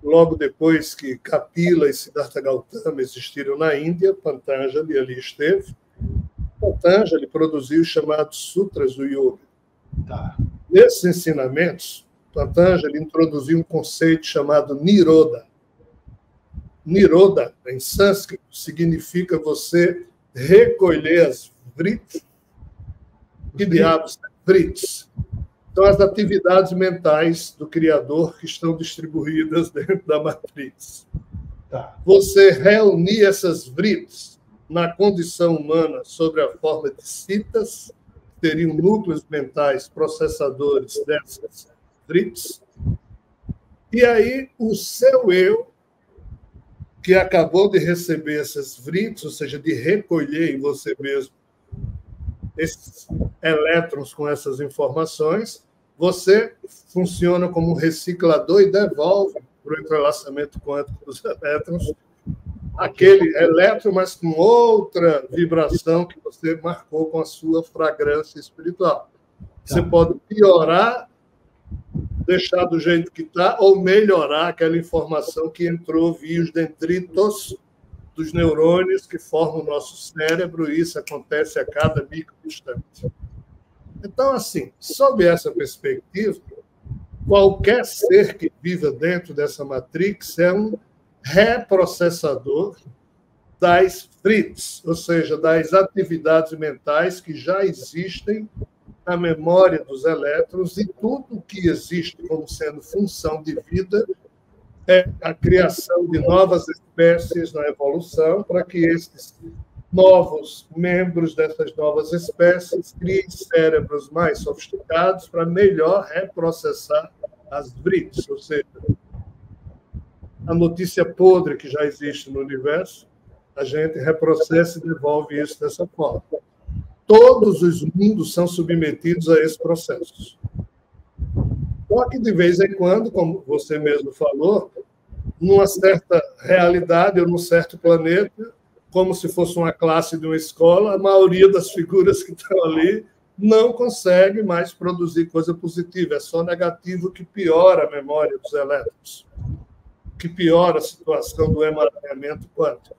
[SPEAKER 2] logo depois que Kapila e Siddhartha Gautama existiram na Índia. Patanjali ali esteve. Patanjali produziu os chamados Sutras do Yoga.
[SPEAKER 1] Tá.
[SPEAKER 2] Nesses ensinamentos, Patanjali introduziu um conceito chamado Nirodha. Nirodha, em sânscrito, significa você recolher as vritis. Que diabos são vritis? São as atividades mentais do Criador que estão distribuídas dentro da matriz.
[SPEAKER 1] Tá.
[SPEAKER 2] Você reunir essas vritis na condição humana sob a forma de citas, teriam núcleos mentais processadores dessas vritis, e aí o seu eu, que acabou de receber essas vritis, ou seja, de recolher em você mesmo esses elétrons com essas informações, você funciona como um reciclador e devolve para o entrelaçamento quântico dos elétrons aquele elétron, mas com outra vibração que você marcou com a sua fragrância espiritual. Você pode piorar, deixar do jeito que está, ou melhorar aquela informação que entrou via os dendritos dos neurônios que formam o nosso cérebro, e isso acontece a cada microinstante. Então, assim, sob essa perspectiva, qualquer ser que viva dentro dessa matrix é um reprocessador das vritis, ou seja, das atividades mentais que já existem na memória dos elétrons, e tudo que existe como sendo função de vida é a criação de novas espécies na evolução, para que esses novos membros dessas novas espécies criem cérebros mais sofisticados para melhor reprocessar as vritis, ou seja, a notícia podre que já existe no universo, a gente reprocessa e devolve isso dessa forma. Todos os mundos são submetidos a esse processo. Só que, de vez em quando, como você mesmo falou, numa certa realidade ou num certo planeta, como se fosse uma classe de uma escola, a maioria das figuras que estão ali não consegue mais produzir coisa positiva, é só negativo, que piora a memória dos elétrons, que piora a situação do emaranhamento quântico.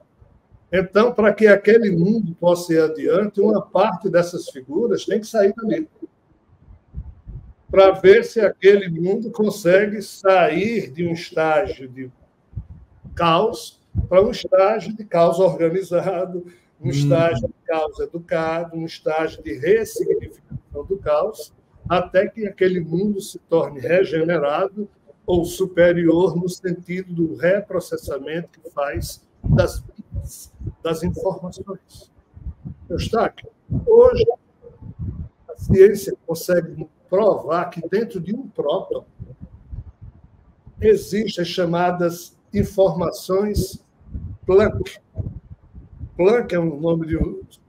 [SPEAKER 2] Então, para que aquele mundo possa ir adiante, uma parte dessas figuras tem que sair dali, para ver se aquele mundo consegue sair de um estágio de caos para um estágio de caos organizado, um estágio de caos educado, um estágio de ressignificação do caos, até que aquele mundo se torne regenerado ou superior no sentido do reprocessamento que faz das informações. Eustáquio, hoje a ciência consegue provar que dentro de um próton existem as chamadas informações Planck. Planck é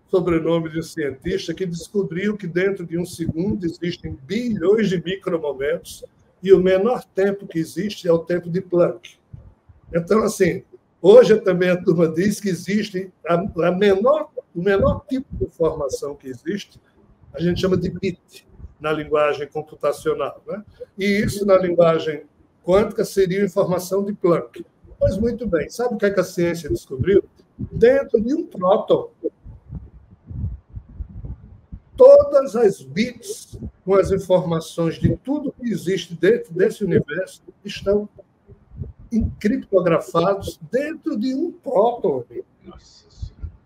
[SPEAKER 2] sobrenome de um cientista que descobriu que dentro de um segundo existem bilhões de micromomentos e o menor tempo que existe é o tempo de Planck. Então, assim, hoje também a turma diz que existe o menor tipo de informação que existe, a gente chama de bit na linguagem computacional, né? E isso na linguagem quântica seria informação de Planck. Pois muito bem, sabe o que a ciência descobriu? Dentro de um próton, todas as bits com as informações de tudo que existe dentro desse universo estão criptografados dentro de um próton.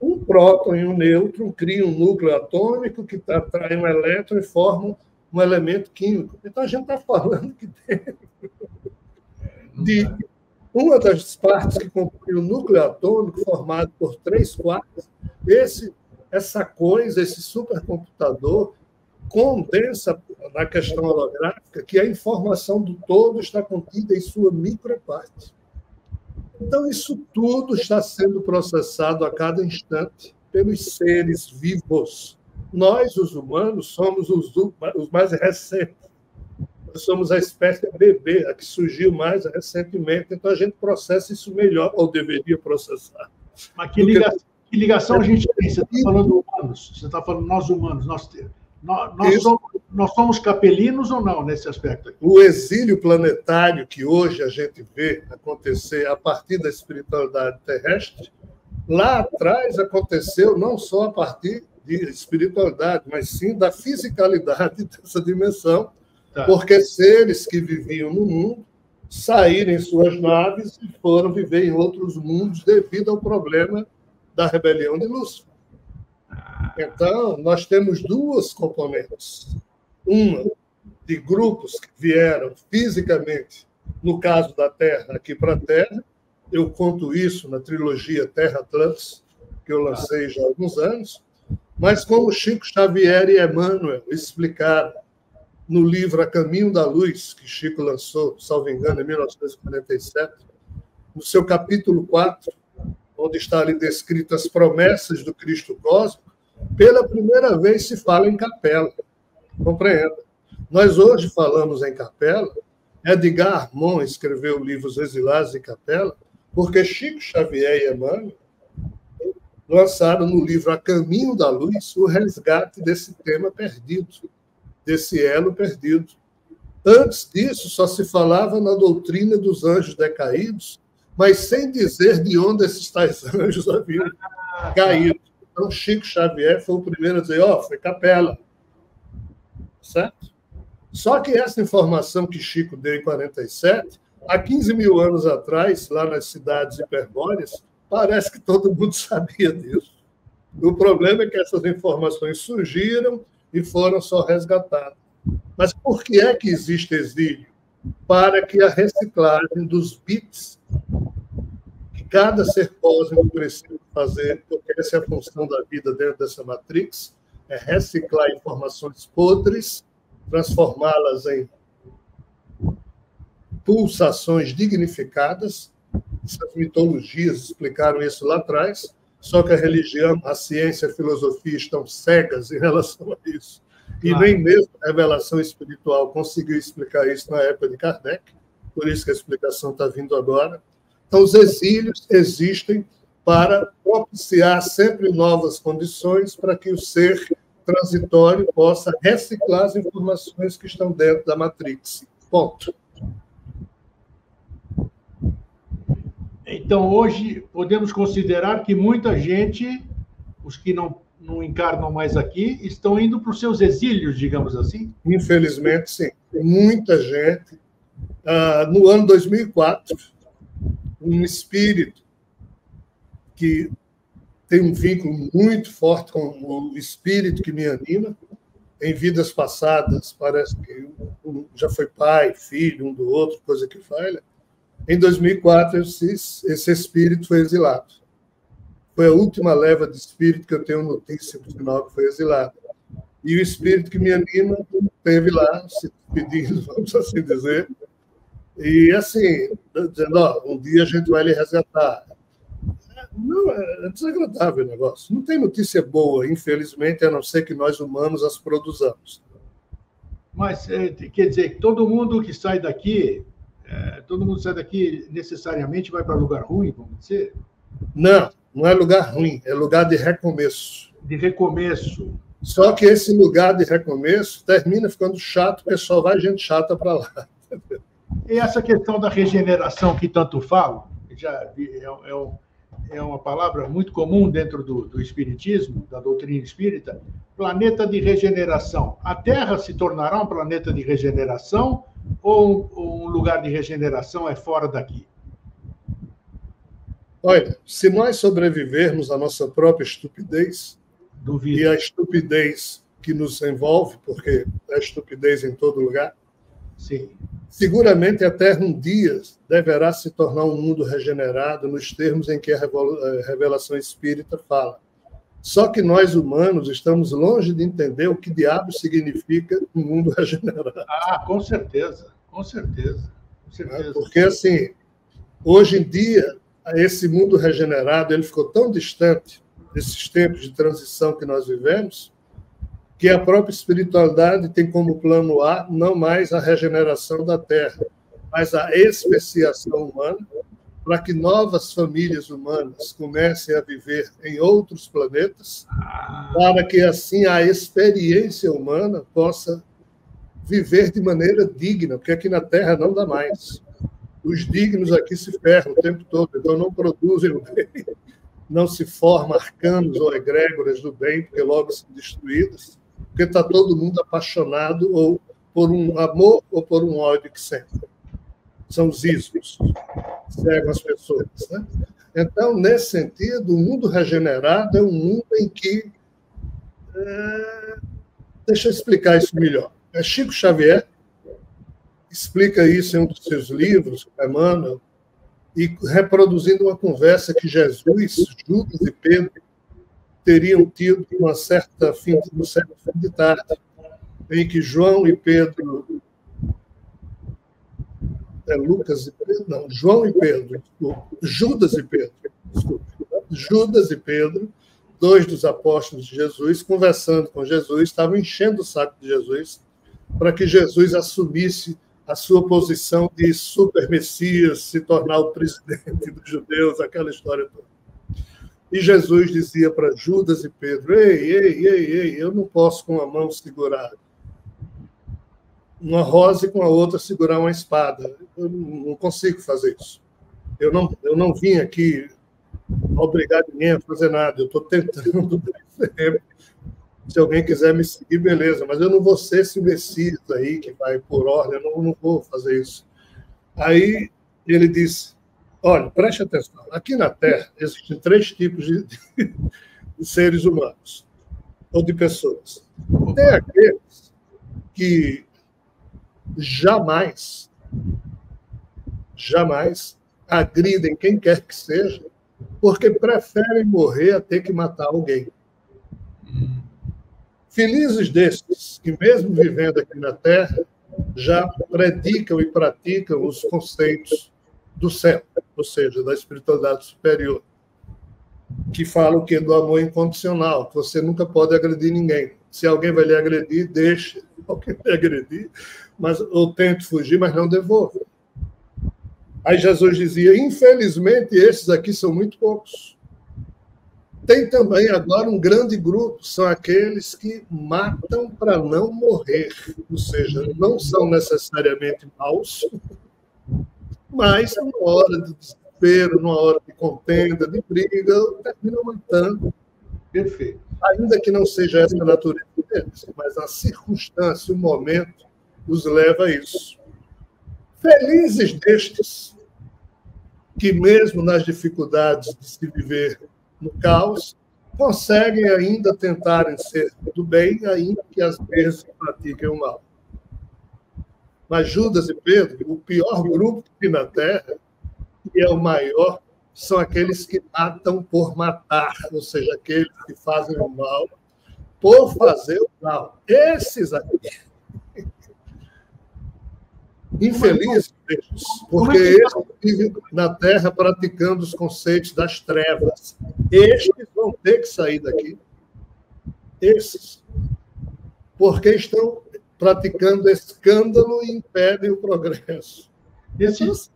[SPEAKER 2] Um próton e um nêutron criam um núcleo atômico que atrai um elétron e formam um elemento químico. Então, a gente está falando que dentro de uma das partes que compõe o núcleo atômico, formado por 3/4, essa coisa, esse supercomputador, condensa na questão holográfica que a informação do todo está contida em sua microparte. Então, isso tudo está sendo processado a cada instante pelos seres vivos. Nós, os humanos, somos os mais recentes. Nós somos a espécie bebê, a que surgiu mais recentemente. Então, a gente processa isso melhor, ou deveria processar.
[SPEAKER 1] Mas que ligação a gente tem? Você está falando humanos, você está falando nós humanos. Nós somos capelinos ou não nesse aspecto aqui?
[SPEAKER 2] O exílio planetário que hoje a gente vê acontecer a partir da espiritualidade terrestre, lá atrás aconteceu não só a partir de espiritualidade, mas sim da fisicalidade dessa dimensão, porque seres que viviam no mundo saíram em suas naves e foram viver em outros mundos devido ao problema da rebelião de Lúcifer. Então, nós temos duas componentes. Uma de grupos que vieram fisicamente, no caso da Terra, aqui para a Terra. Eu conto isso na trilogia Terra Atlantis, que eu lancei já há alguns anos. Mas como Chico Xavier e Emmanuel explicaram no livro A Caminho da Luz, que Chico lançou, salvo engano, em 1947, no seu capítulo 4, onde está ali descrito as promessas do Cristo cósmico, pela primeira vez se fala em capela. Compreenda. Nós hoje falamos em capela. Edgar Armond escreveu livros Exilados em Capela, porque Chico Xavier e Emmanuel lançaram no livro A Caminho da Luz o resgate desse tema perdido, desse elo perdido. Antes disso, só se falava na doutrina dos anjos decaídos, mas sem dizer de onde esses tais anjos haviam caído. Então, Chico Xavier foi o primeiro a dizer, foi capela. Certo? Só que essa informação que Chico deu em 47, há 15 mil anos atrás, lá nas cidades hiperbóreas, parece que todo mundo sabia disso. O problema é que essas informações surgiram e foram só resgatadas. Mas por que é que existe exílio? Para que a reciclagem dos bits que cada ser cósmico precisa fazer, porque essa é a função da vida dentro dessa matrix, é reciclar informações podres, transformá-las em pulsações dignificadas. Essas mitologias explicaram isso lá atrás, só que a religião, a ciência, a filosofia estão cegas em relação a isso. E nem mesmo a revelação espiritual conseguiu explicar isso na época de Kardec, por isso que a explicação está vindo agora. Então, os exílios existem para propiciar sempre novas condições para que o ser transitório possa reciclar as informações que estão dentro da Matrix. Ponto.
[SPEAKER 1] Então, hoje, podemos considerar que muita gente, os que não encarnam mais aqui, estão indo para os seus exílios, digamos assim?
[SPEAKER 2] Infelizmente, sim. Muita gente. No ano 2004, um espírito que tem um vínculo muito forte com o espírito que me anima, em vidas passadas, parece que um já foi pai, filho, um do outro, coisa que falha. Em 2004, esse espírito foi exilado. Foi a última leva de espírito que eu tenho notícia, por sinal, que foi exilado. E o espírito que me anima esteve lá, se despedindo, vamos assim dizer, e assim, dizendo, ó, um dia a gente vai lhe resgatar. Não, é desagradável o negócio. Não tem notícia boa, infelizmente, a não ser que nós humanos as produzamos.
[SPEAKER 1] Mas quer dizer, todo mundo que sai daqui, necessariamente vai para lugar ruim, vamos dizer?
[SPEAKER 2] Não, não é lugar ruim, é lugar de recomeço.
[SPEAKER 1] De recomeço.
[SPEAKER 2] Só que esse lugar de recomeço termina ficando chato, porque só vai gente chata para lá.
[SPEAKER 1] E essa questão da regeneração que tanto falam, é uma palavra muito comum dentro do espiritismo, da doutrina espírita, planeta de regeneração. A Terra se tornará um planeta de regeneração ou um lugar de regeneração é fora daqui?
[SPEAKER 2] Olha, se nós sobrevivermos à nossa própria estupidez,
[SPEAKER 1] duvido,
[SPEAKER 2] e a estupidez que nos envolve, porque é estupidez em todo lugar,
[SPEAKER 1] sim,
[SPEAKER 2] seguramente a Terra um dia deverá se tornar um mundo regenerado nos termos em que a revelação espírita fala. Só que nós, humanos, estamos longe de entender o que diabo significa um mundo regenerado.
[SPEAKER 1] Ah, com certeza, com certeza. Com certeza.
[SPEAKER 2] Porque, assim, hoje em dia, esse mundo regenerado ele ficou tão distante desses tempos de transição que nós vivemos, que a própria espiritualidade tem como plano A não mais a regeneração da Terra, mas a especiação humana, para que novas famílias humanas comecem a viver em outros planetas, para que, assim, a experiência humana possa viver de maneira digna, porque aqui na Terra não dá mais. Os dignos aqui se ferram o tempo todo, então não produzem o bem, não se formam arcanos ou egrégoras do bem, porque logo são destruídas, porque está todo mundo apaixonado ou por um amor ou por um ódio que sente. São os ismos, cegam as pessoas. Né? Então, nesse sentido, o mundo regenerado é um mundo em que... Deixa eu explicar isso melhor. Chico Xavier explica isso em um dos seus livros, Emmanuel, e reproduzindo uma conversa que Jesus, Judas e Pedro teriam tido no certo fim de tarde, em que João e Pedro... Lucas e Pedro, não, João e Pedro, Judas e Pedro, desculpe, Judas e Pedro, dois dos apóstolos de Jesus, conversando com Jesus, estavam enchendo o saco de Jesus para que Jesus assumisse a sua posição de super-messias, se tornar o presidente dos judeus, aquela história toda. E Jesus dizia para Judas e Pedro, ei, eu não posso com a mão segurar uma rosa e com a outra segurar uma espada. Eu não consigo fazer isso. Eu não vim aqui obrigar ninguém a fazer nada. Eu estou tentando sempre. Se alguém quiser me seguir, beleza. Mas eu não vou ser esse Messias aí que vai por ordem. Eu não vou fazer isso. Aí ele disse, olha, preste atenção. Aqui na Terra existem 3 tipos de seres humanos ou de pessoas. Tem aqueles que jamais agridem quem quer que seja, porque preferem morrer a ter que matar alguém. Felizes desses que, mesmo vivendo aqui na Terra, já predicam e praticam os conceitos do céu, ou seja, da espiritualidade superior, que falam que é do amor incondicional, que você nunca pode agredir ninguém. Se alguém vai lhe agredir, deixe alguém lhe agredir, ou tente fugir, mas não devolva. Aí Jesus dizia, infelizmente, esses aqui são muito poucos. Tem também agora um grande grupo, são aqueles que matam para não morrer, ou seja, não são necessariamente maus, mas numa hora de desespero, numa hora de contenda, de briga, terminam matando.
[SPEAKER 1] Perfeito.
[SPEAKER 2] Ainda que não seja essa a natureza deles, mas a circunstância, o momento, os leva a isso. Felizes destes, que mesmo nas dificuldades de se viver no caos, conseguem ainda tentarem ser do bem, ainda que às vezes pratiquem o mal. Mas Judas e Pedro, o pior grupo que tem na Terra, e é o maior, são aqueles que matam por matar, ou seja, aqueles que fazem o mal por fazer o mal. Esses aqui. Infelizes, porque eles vivem na Terra praticando os conceitos das trevas. Estes vão ter que sair daqui. Esses. Porque estão praticando escândalo e impedem o progresso.
[SPEAKER 1] Esses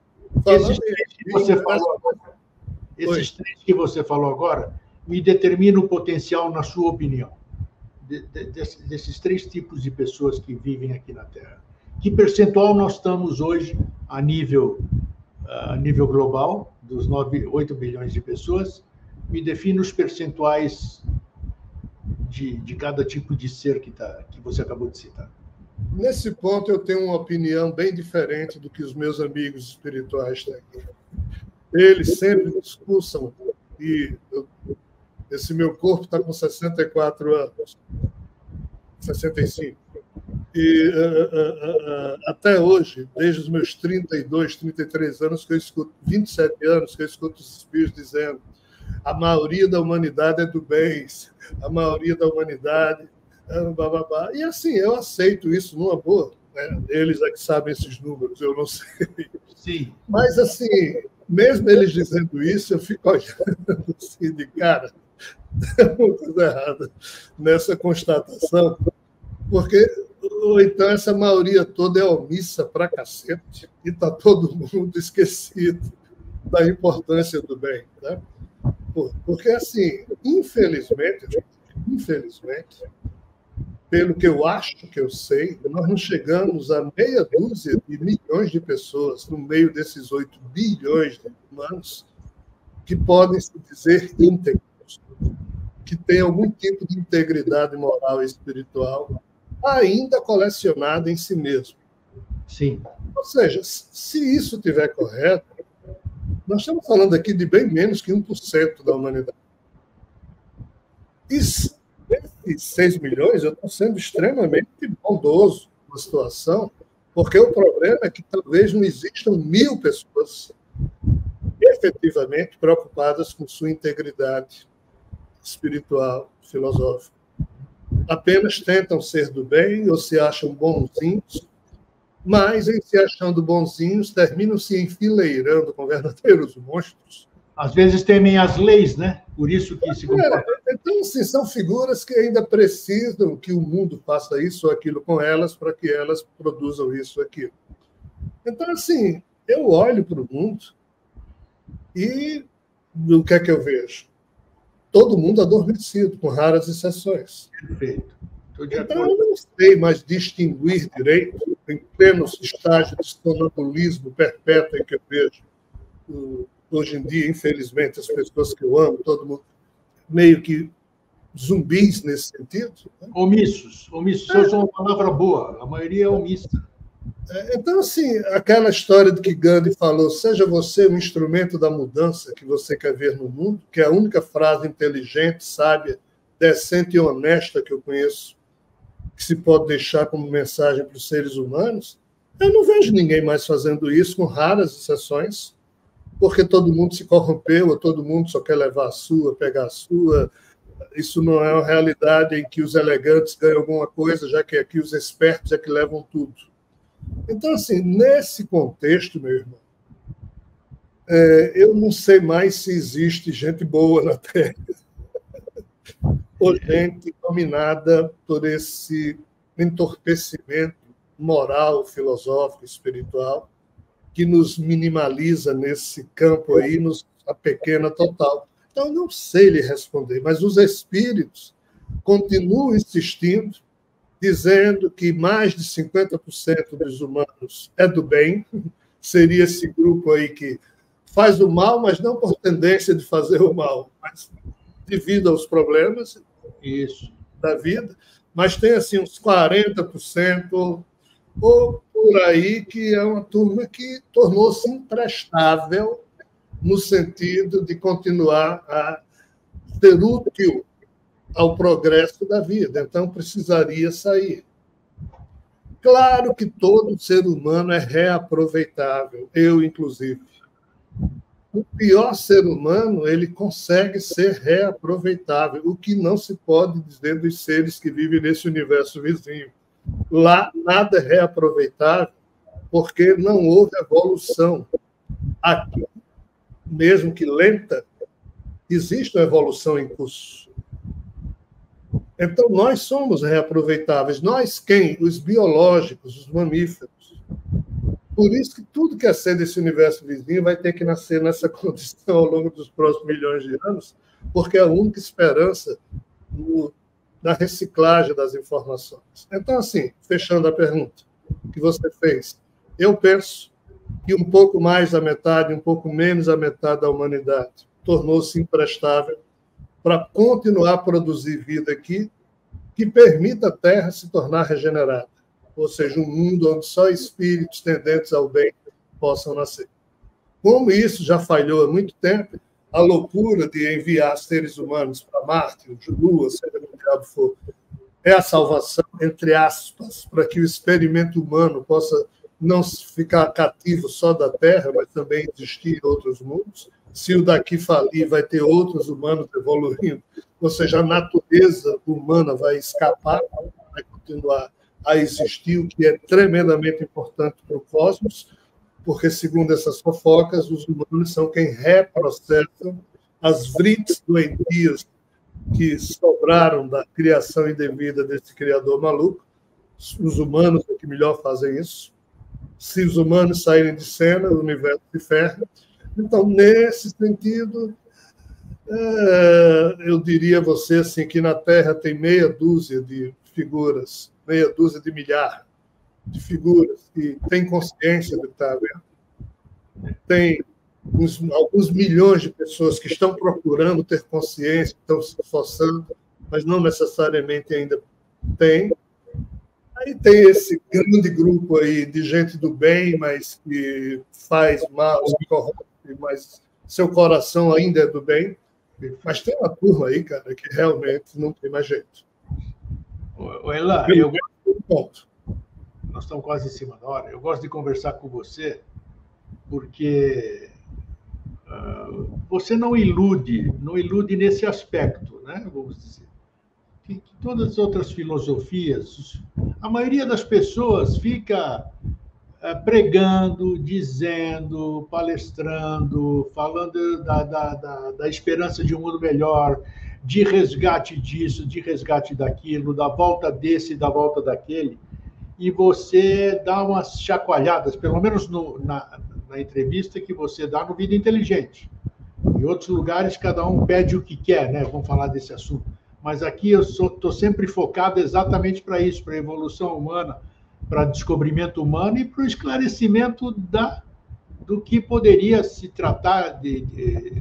[SPEAKER 1] três que você falou agora me determinam o potencial, na sua opinião, desses três tipos de pessoas que vivem aqui na Terra. Que percentual nós estamos hoje a nível global, dos 8 bilhões de pessoas? Me defina os percentuais de cada tipo de ser que você acabou de citar.
[SPEAKER 2] Nesse ponto, eu tenho uma opinião bem diferente do que os meus amigos espirituais têm. Eles sempre discursam, e esse meu corpo está com 64 anos, 65. E até hoje, desde os meus 32, 33 anos, que eu escuto, 27 anos, que eu escuto os espíritos dizendo: a maioria da humanidade é do bem, a maioria da humanidade bababá. E assim, eu aceito isso numa boa. Né? Eles é que sabem esses números, eu não sei.
[SPEAKER 1] Sim.
[SPEAKER 2] Mas assim, mesmo eles dizendo isso, eu fico olhando assim de cara, tem uma coisa errada nessa constatação, porque ou então essa maioria toda é omissa pra cacete e está todo mundo esquecido da importância do bem. Né? Porque, assim, infelizmente, pelo que eu acho que eu sei, nós não chegamos a meia dúzia de milhões de pessoas no meio desses 8 bilhões de humanos que podem se dizer íntegros, que têm algum tipo de integridade moral e espiritual ainda colecionada em si mesmo.
[SPEAKER 1] Sim.
[SPEAKER 2] Ou seja, se isso estiver correto, nós estamos falando aqui de bem menos que 1% da humanidade. E esses 6 milhões, eu estou sendo extremamente bondoso com a situação, porque o problema é que talvez não existam 1.000 pessoas efetivamente preocupadas com sua integridade espiritual, filosófica. Apenas tentam ser do bem ou se acham bonzinhos, mas, em se achando bonzinhos, terminam se enfileirando com verdadeiros monstros.
[SPEAKER 1] Às vezes temem as leis, né? Por isso que se comportam.
[SPEAKER 2] Então, assim, são figuras que ainda precisam que o mundo faça isso ou aquilo com elas para que elas produzam isso ou aquilo. Então, assim, eu olho para o mundo e o que é que eu vejo? Todo mundo adormecido, com raras exceções.
[SPEAKER 1] Perfeito.
[SPEAKER 2] Então, eu não sei mais distinguir direito, em pleno estágio de sonambulismo perpétuo em que eu vejo, hoje em dia, infelizmente, as pessoas que eu amo, todo mundo, meio que zumbis nesse sentido. Né?
[SPEAKER 1] Omissos. Eu sou uma palavra boa, a maioria é omissa.
[SPEAKER 2] Então, assim, aquela história de que Gandhi falou, seja você um instrumento da mudança que você quer ver no mundo, que é a única frase inteligente, sábia, decente e honesta que eu conheço, que se pode deixar como mensagem para os seres humanos, eu não vejo ninguém mais fazendo isso, com raras exceções, porque todo mundo se corrompeu, ou todo mundo só quer levar a sua, pegar a sua. Isso não é uma realidade em que os elegantes ganham alguma coisa, já que aqui os espertos é que levam tudo. Então, assim, nesse contexto, meu irmão, eu não sei mais se existe gente boa na Terra ou gente dominada por esse entorpecimento moral, filosófico, espiritual, que nos minimaliza nesse campo aí, nos apequena total. Então, eu não sei lhe responder, mas os espíritos continuam insistindo, dizendo que mais de 50% dos humanos é do bem, seria esse grupo aí que faz o mal, mas não por tendência de fazer o mal, mas devido aos problemas da vida, mas tem assim uns 40% ou por aí que é uma turma que tornou-se imprestável no sentido de continuar a ser útil ao progresso da vida, então precisaria sair. Claro que todo ser humano é reaproveitável, eu inclusive. O pior ser humano, ele consegue ser reaproveitável, o que não se pode dizer dos seres que vivem nesse universo vizinho. Lá, nada é reaproveitável, porque não houve evolução. Aqui, mesmo que lenta, existe uma evolução em curso. Então, nós somos reaproveitáveis. Nós quem? Os biológicos, os mamíferos. Por isso que tudo que é ser desse universo vizinho vai ter que nascer nessa condição ao longo dos próximos milhões de anos, porque é a única esperança da reciclagem das informações. Então, assim, fechando a pergunta que você fez, eu penso que um pouco mais da metade, um pouco menos da metade da humanidade tornou-se imprestável para continuar a produzir vida aqui que permita a Terra se tornar regenerada. Ou seja, um mundo onde só espíritos tendentes ao bem possam nascer. Como isso já falhou há muito tempo, a loucura de enviar seres humanos para Marte, Lua, seja o que diabo for, é a salvação, entre aspas, para que o experimento humano possa não ficar cativo só da Terra, mas também existir em outros mundos. Se o daqui falir, vai ter outros humanos evoluindo, ou seja, a natureza humana vai escapar, vai continuar a existir, o que é tremendamente importante para o cosmos, porque, segundo essas fofocas, os humanos são quem reprocessam as vrites doentias que sobraram da criação indevida desse criador maluco. Os humanos é que melhor fazem isso. Se os humanos saírem de cena, o universo se ferra. Então, nesse sentido, eu diria a você assim, que na Terra tem meia dúzia de figuras, meia dúzia de milhar de figuras que têm consciência do que está havendo. Tem alguns milhões de pessoas que estão procurando ter consciência, estão se esforçando, mas não necessariamente ainda têm. Aí tem esse grande grupo aí de gente do bem, mas que faz mal, se corrompe, mas seu coração ainda é do bem. Mas tem uma turma aí, cara, que realmente não tem mais jeito.
[SPEAKER 1] Elan, nós estamos quase em cima da hora. Eu gosto de conversar com você porque você não ilude nesse aspecto, né? Vamos dizer. Que todas as outras filosofias, a maioria das pessoas fica pregando, dizendo, palestrando, falando da esperança de um mundo melhor, de resgate disso, de resgate daquilo, da volta desse, da volta daquele, e você dá umas chacoalhadas, pelo menos na entrevista que você dá no Vida Inteligente. Em outros lugares, cada um pede o que quer, né? Vamos falar desse assunto. Mas aqui eu estou sempre focado exatamente para isso, para a evolução humana, para descobrimento humano e para o esclarecimento do que poderia se tratar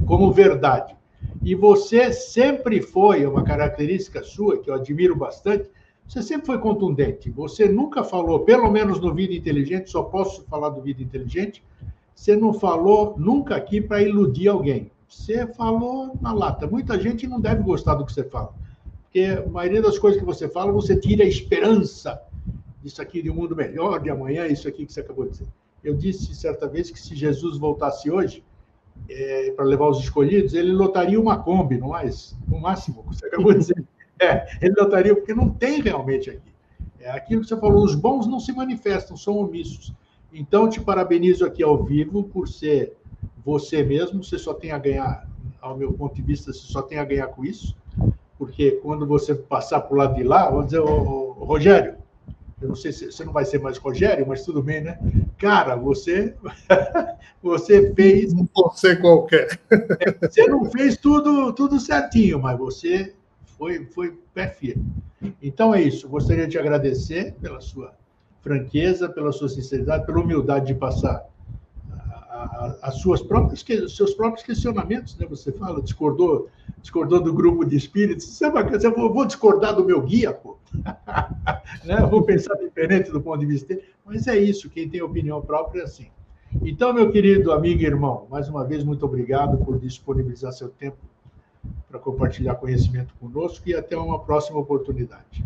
[SPEAKER 1] como verdade. E você sempre foi, uma característica sua, que eu admiro bastante, você sempre foi contundente. Você nunca falou, pelo menos no Vida Inteligente, só posso falar do Vida Inteligente, você não falou nunca aqui para iludir alguém. Você falou na lata. Muita gente não deve gostar do que você fala. Porque a maioria das coisas que você fala, você tira a esperança disso aqui, de um mundo melhor, de amanhã, isso aqui que você acabou de dizer. Eu disse certa vez que se Jesus voltasse hoje, para levar os escolhidos, ele lotaria uma Kombi, não mais? No máximo, que você acabou de dizer. Ele lotaria, porque não tem realmente aqui. É aquilo que você falou, os bons não se manifestam, são omissos. Então, te parabenizo aqui ao vivo por ser você mesmo, você só tem a ganhar, ao meu ponto de vista, você só tem a ganhar com isso, porque quando você passar para o lado de lá, vamos dizer, Rogério, eu não sei se você não vai ser mais Rogério, mas tudo bem, né? Cara, você fez...
[SPEAKER 2] Não pode ser qualquer.
[SPEAKER 1] Você não fez tudo certinho, mas você foi pé firme. Então é isso. Gostaria de te agradecer pela sua franqueza, pela sua sinceridade, pela humildade de passar os seus próprios questionamentos, né? Você fala, discordou do grupo de espíritos. Isso é bacana. Eu vou discordar do meu guia, pô. Né? Eu vou pensar diferente do ponto de vista dele. Mas é isso, quem tem opinião própria é assim. Então, meu querido amigo e irmão, mais uma vez, muito obrigado por disponibilizar seu tempo para compartilhar conhecimento conosco e até uma próxima oportunidade.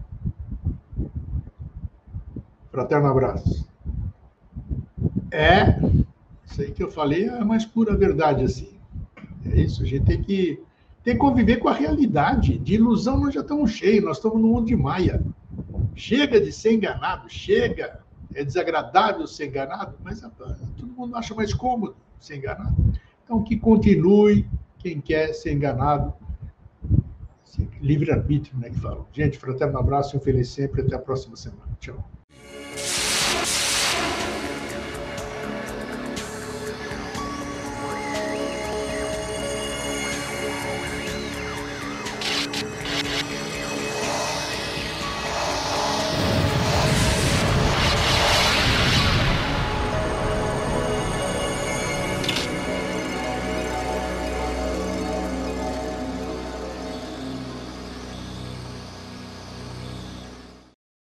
[SPEAKER 1] Fraterno abraço. Isso aí que eu falei é a mais pura verdade, assim. É isso, a gente tem que conviver com a realidade. De ilusão nós já estamos cheios, nós estamos no mundo de Maia. Chega de ser enganado, chega. É desagradável ser enganado, mas todo mundo acha mais cômodo ser enganado. Então, que continue quem quer ser enganado. Livre-arbítrio, né, que falam. Gente, fraterno abraço e um feliz sempre. Até a próxima semana. Tchau.